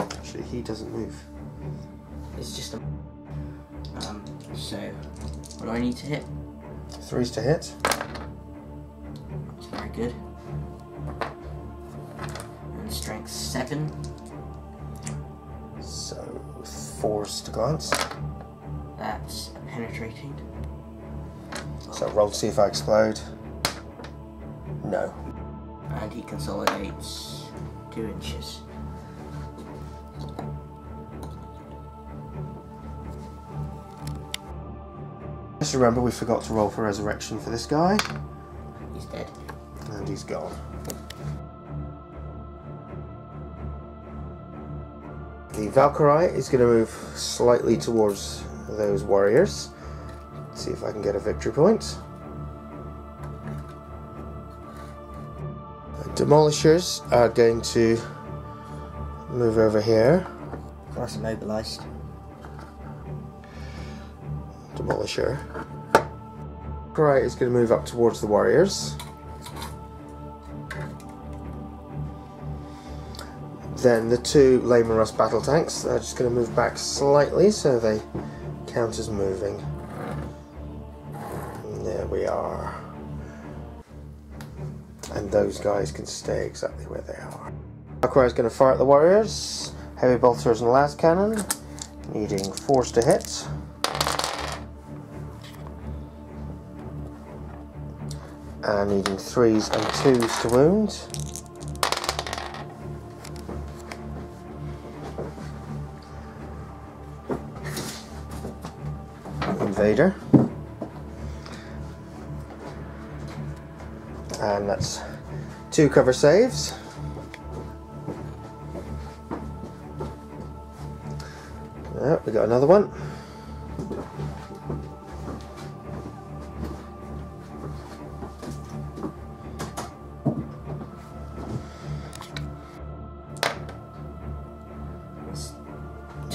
Actually, he doesn't move. It's just a... so, what do I need to hit? 3s to hit. That's very good. And strength 7. So 4s to glance. That's penetrating. So roll to see if I explode. No. And he consolidates 2 inches. Just remember, we forgot to roll for resurrection for this guy. He's dead. And he's gone. The Valkyrie is going to move slightly towards those warriors. See if I can get a victory point. The Demolishers are going to move over here. Nice and mobilised. Demolisher. Valkyrie is going to move up towards the warriors. Then the 2 Lehman Russ battle tanks are just going to move back slightly so they count as moving. And there we are. And those guys can stay exactly where they are. Valkyrie is going to fire at the warriors. Heavy bolters and las cannon, needing 4s to hit. And needing 3s and 2s to wound. Invader. And that's 2 cover saves. Oh, we got another one.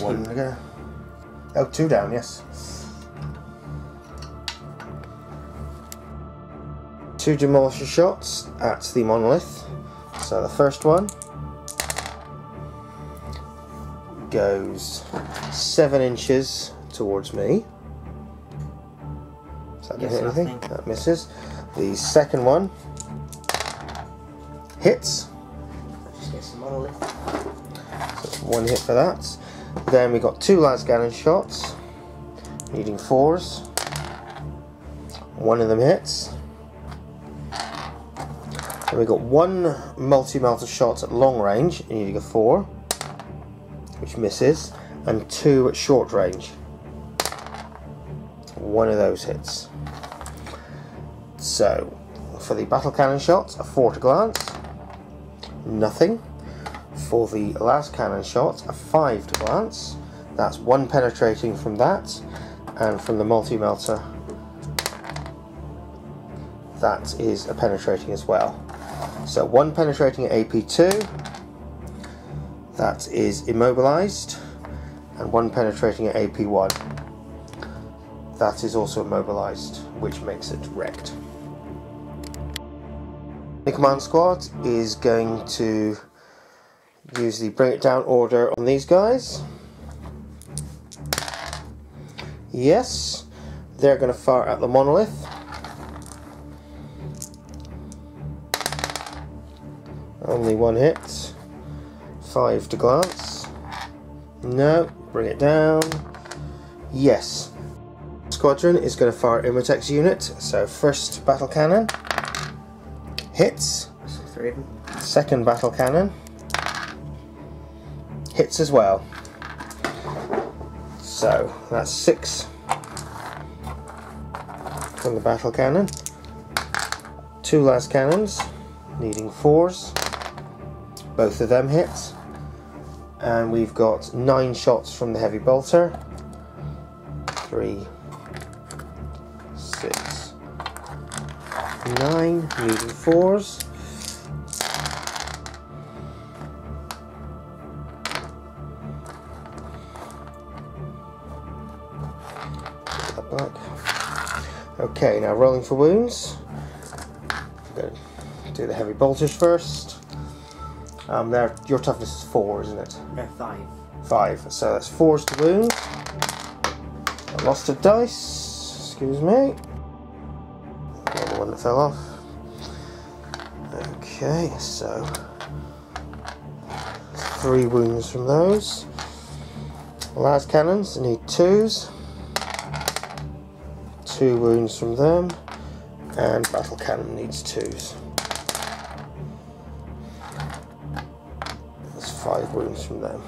One to go. Oh, 2 down, yes. 2 demolisher shots at the monolith. So the first one goes 7 inches towards me. Does that hit anything? Nothing. That misses. The second one hits. Just get some monolith. So that's 1 hit for that. Then we got 2 las cannon shots, needing 4s. 1 of them hits. Then we got 1 multi-melter shot at long range, needing a 4. which misses, and 2 at short range. One of those hits. So, for the battle cannon shot, a 4 to glance, nothing. For the last cannon shot, a 5 to glance, that's 1 penetrating from that, and from the multi-melter, that is a penetrating as well. So 1 penetrating at AP2, that is immobilized, and 1 penetrating at AP1, that is also immobilized, which makes it wrecked. The command squad is going to use the bring it down order on these guys. Yes, they're going to fire at the monolith. Only 1 hit. 5 to glance. No, bring it down. Yes. Squadron is going to fire Imotech's unit. So first battle cannon hits. 3 of them. Second battle cannon hits as well. So that's 6 from the battle cannon. 2 last cannons, needing 4s. Both of them hit. And we've got 9 shots from the heavy bolter. 3, 6, 9, needing 4s. Back. Okay, now rolling for wounds. I'm going to do the heavy bolters first. Your toughness is 4, isn't it? No, 5. 5. So that's 4s to wound. I lost a dice. Excuse me. The one that fell off. Okay, so 3 wounds from those. Last cannons need 2s. 2 wounds from them, and battle cannon needs 2s. There's 5 wounds from them.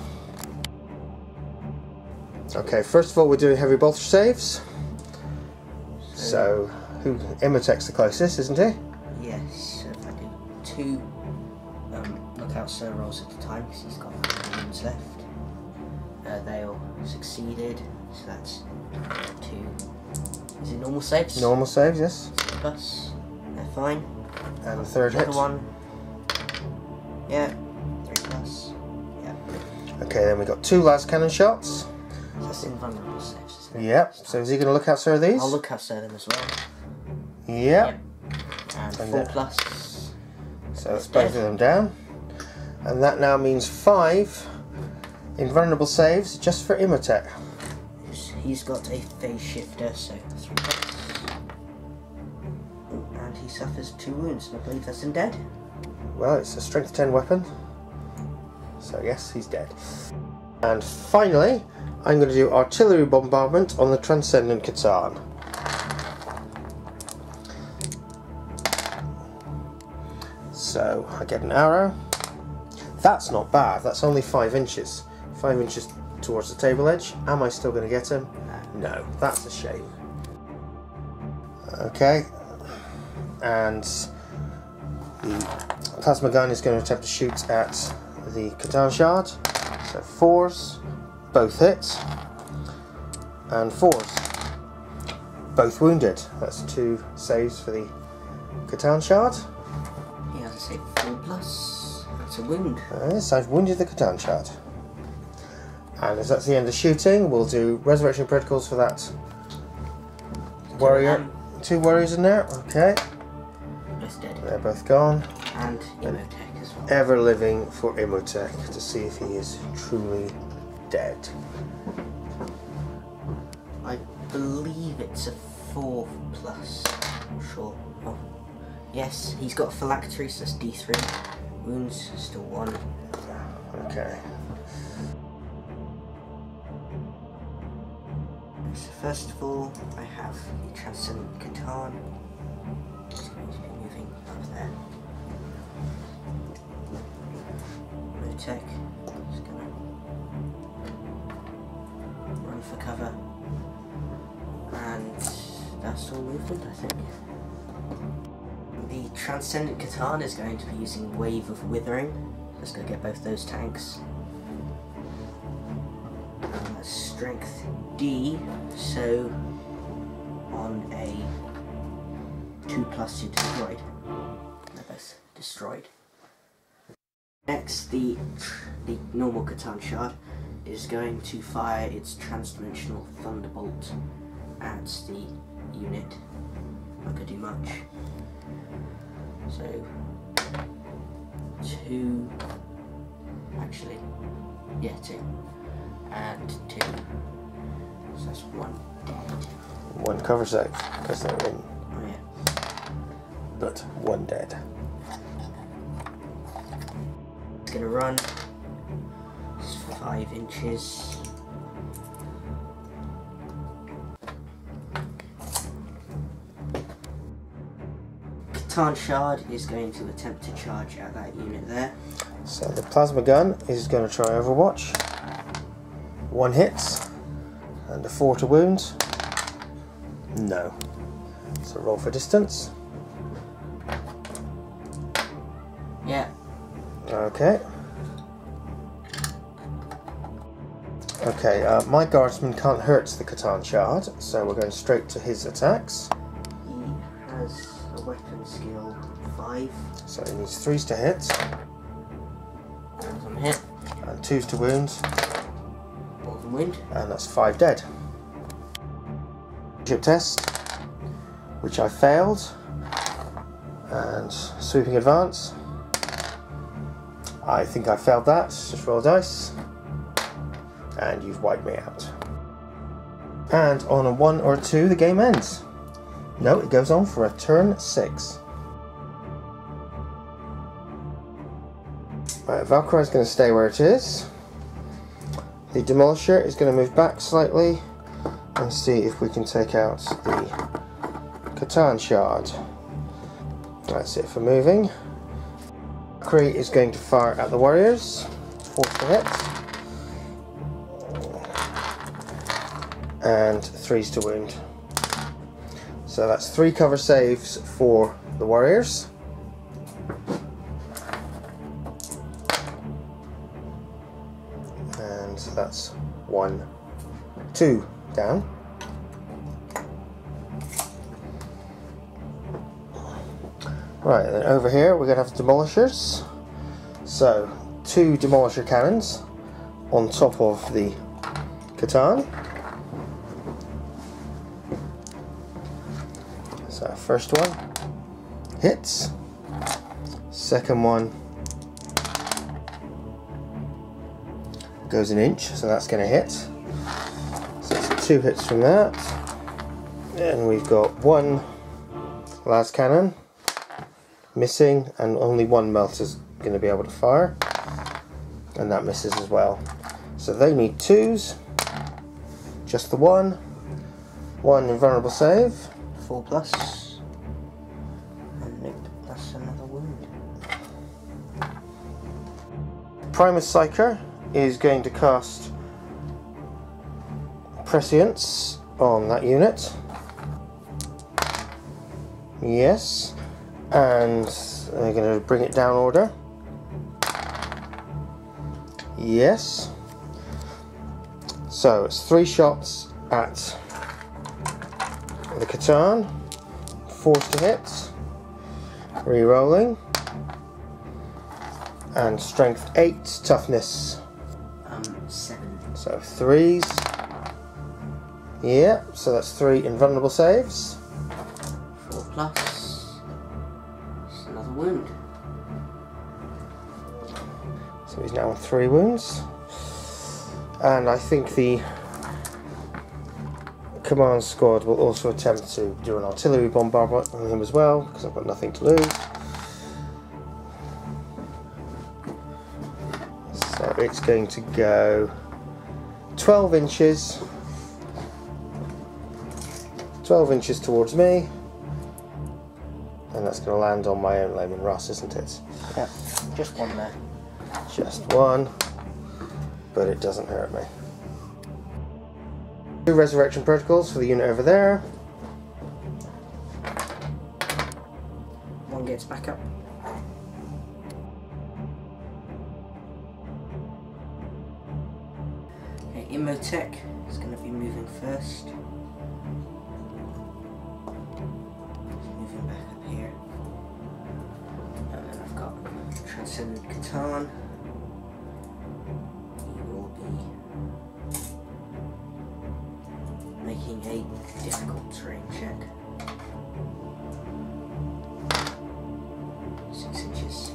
Okay, first of all we're doing heavy bolter saves. So, Imotech's the closest, isn't he? Yes, so if I do 2 lookout sir rolls at a time, because he's got 5 wounds left. They all succeeded, so that's 2. Is it normal saves? Normal saves, yes. Plus, they're fine. And the third hit. One. Yeah. 3 plus. Yeah. Okay, then we've got 2 last cannon shots. That's invulnerable saves, isn't it? Yep. So is he going to look out sir these? I'll look out sir them as well. Yep. And 4 then, plus. So that's both of them down. And that now means 5 invulnerable saves just for Imotech. He's got a phase shifter, so 3 plus. And he suffers 2 wounds, and I believe that's him dead. Well, it's a strength 10 weapon. So yes, he's dead. And finally, I'm going to do artillery bombardment on the Transcendent Catan. So I get an arrow. That's not bad, that's only 5 inches. 5 inches towards the table edge. Am I still going to get him? No, that's a shame. Okay, and the plasma gun is going to attempt to shoot at the Catan Shard. So 4s, both hit, and 4s, both wounded. That's 2 saves for the Catan Shard. He has a save 4 plus. That's a wound. Yes, I've wounded the Catan Shard. And as that's the end of shooting, we'll do resurrection protocols for that warrior. 2 warriors in there, okay. Both dead. They're both gone. And Imotech as well. Ever living for Imotech to see if he is truly dead. I believe it's a 4 plus. I'm not sure. Oh. Yes, he's got phylactery, so that's D3. Wounds, still 1. Okay. So first of all, I have the Transcendent Catan. It's going to be moving up there. Imotech is going to for cover. And that's all movement, I think. The Transcendent Katana is going to be using Wave of Withering. Let's go get both those tanks. Strength D, so on a 2+ to destroyed. They're both destroyed. Next, the normal Catan Shard is going to fire its transdimensional Thunderbolt at the unit. Not going to do much. So, 2, actually, yeah, 2. And 2. So that's 1 dead. 1 cover save, because they're in. Oh yeah. But 1 dead. It's gonna run. It's 5 inches. Catan Shard is going to attempt to charge at that unit there. So the plasma gun is going to try Overwatch. 1 hit and a 4 to wound. No. So roll for distance. Yeah. Okay. Okay, my guardsman can't hurt the Catan Shard, so we're going straight to his attacks. He has a weapon skill 5. So he needs 3s to hit. All of them hit. And 2s to wound. All of them wound. And that's 5 dead. Ship test, which I failed. And sweeping advance. I think I failed that. Just roll dice. And you've wiped me out. And on a 1 or a 2 the game ends. No, it goes on for a turn 6. Right, Valkyrie is going to stay where it is. The Demolisher is going to move back slightly and see if we can take out the Catan Shard. That's it for moving. Valkyrie is going to fire at the warriors. 4 to hit. And 3s to wound. So that's 3 cover saves for the warriors. And that's 1, 2 down. Right, and then over here we're going to have demolishers. So 2 demolisher cannons on top of the Catan. So first one hits, second one goes an inch, so that's going to hit. So it's 2 hits from that. And we've got 1 las cannon missing, and only 1 melt is going to be able to fire, and that misses as well. So they need 2s, just the 1 invulnerable save. 4 plus. And nope, plus another wound. Primus Psyker is going to cast Prescience on that unit. Yes. And they're going to bring it down order. Yes. So it's 3 shots at the Catan, 4s to hit, re-rolling, and strength 8, toughness 7. so 3s. Yeah, so that's 3 invulnerable saves. 4 plus. It's another wound. So he's now on 3 wounds. And I think the command squad will also attempt to do an artillery bombardment on him as well, because I've got nothing to lose. So it's going to go 12 inches towards me, and that's going to land on my own Layman Ross, isn't it? Yeah, just 1 there. Just 1, but it doesn't hurt me. 2 resurrection protocols for the unit over there. One gets back up. Okay, Imotech is going to be moving first. Moving back up here. And then I've got Transcendent Catan. He will be making a difficult terrain check. 6 inches.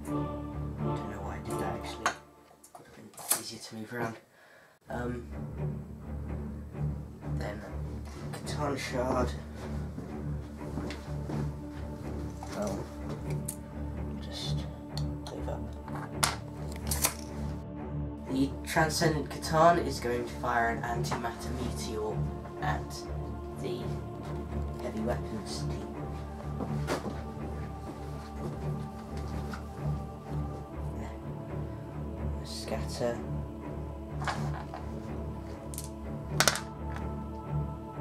Don't know why I did that actually. Would have been easier to move around. Then Catan Shard. Just move up. The Transcendent Catan is going to fire an antimatter meteor at the heavy weapons team. Scatter.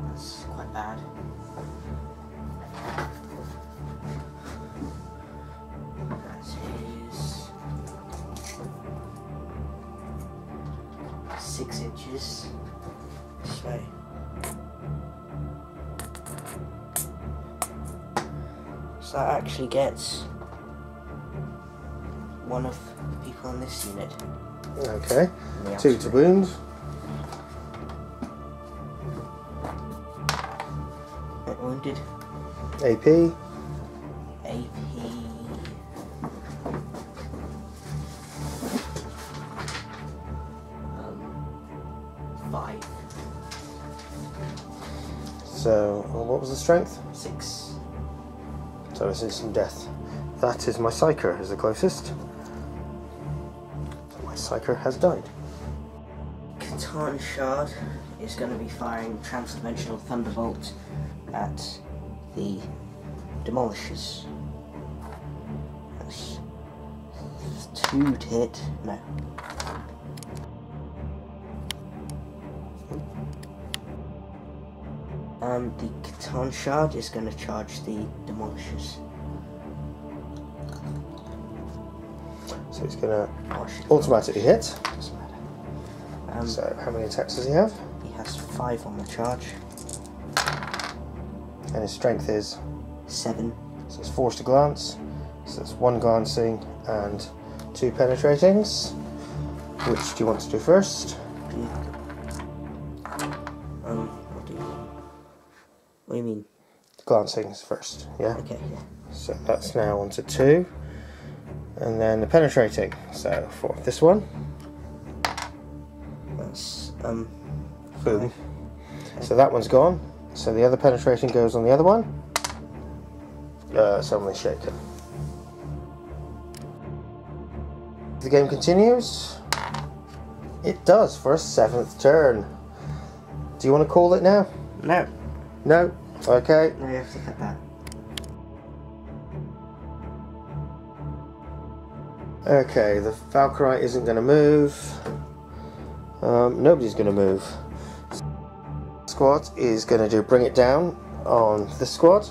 That's quite bad. That is 6 inches this way. So that actually gets one of the people in this unit. Okay, 2 to wound. Wounded. AP. AP. 5. So, what was the strength? 6. So this is some death. That is my Psyker, is the closest. So my Psyker has died. Catan Shard is going to be firing Transdimensional Thunderbolt at the Demolishers. That's 2 to hit. No. The Catan Shard is going to charge the Demolishers. So he's going to automatically hit. Doesn't matter. So how many attacks does he have? He has 5 on the charge. And his strength is? 7. So it's forced to glance. So it's 1 glancing and 2 penetratings. Which do you want to do first? What do you mean? Glancing is first, yeah? Okay, yeah. So that's now on to 2. And then the penetrating. So for this one. That's boom. Okay. So that one's gone. So the other penetrating goes on the other one. Suddenly shaken. The game continues. It does for a 7th turn. Do you want to call it now? No. No? Okay. No, you have to cut that. Okay, the Valkyrie isn't going to move. Nobody's going to move. Squad is going to do bring it down on this squad.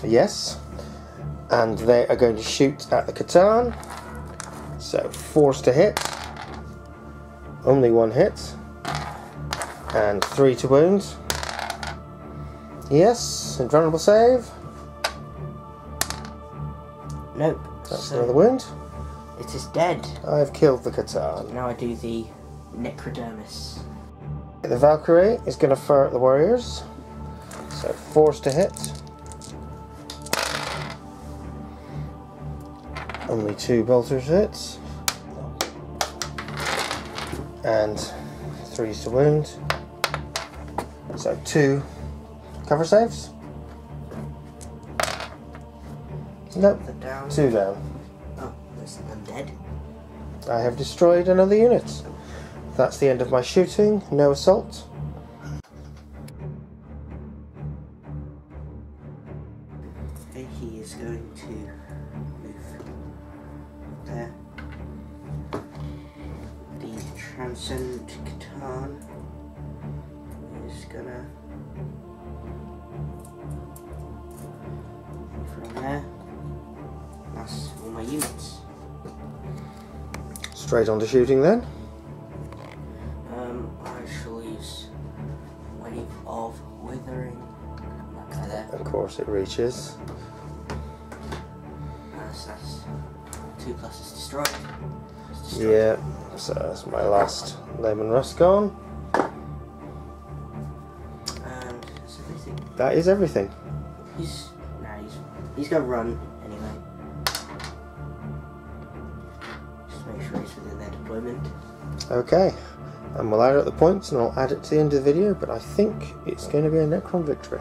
Yes. And they are going to shoot at the Catan. So forced to hit. Only 1 hit. And 3 to wound. Yes. Invulnerable save. Nope. That's So another wound. it is dead. I've killed the Catan. Now I do the Necrodermis. The Valkyrie is going to fire at the warriors. So forced to hit. Only 2 bolters hits. And 3 to wound. So 2 cover saves. Nope. The down. 2 down. Oh, there's them dead. I have destroyed another unit. That's the end of my shooting. No assault. Okay, he is going to move there. The Transcend Catan is gonna from there. That's all my units. Straight on to shooting then. I shall use Wave of Withering. That guy there. Of course it reaches. That's 2 pluses destroyed. Yeah, so that's my last Lemon Rust gone. And that's everything. That is everything. He's gonna run anyway. Just make sure he's within their deployment. Okay, and we'll add up the points and I'll add it to the end of the video, but I think it's going to be a Necron victory.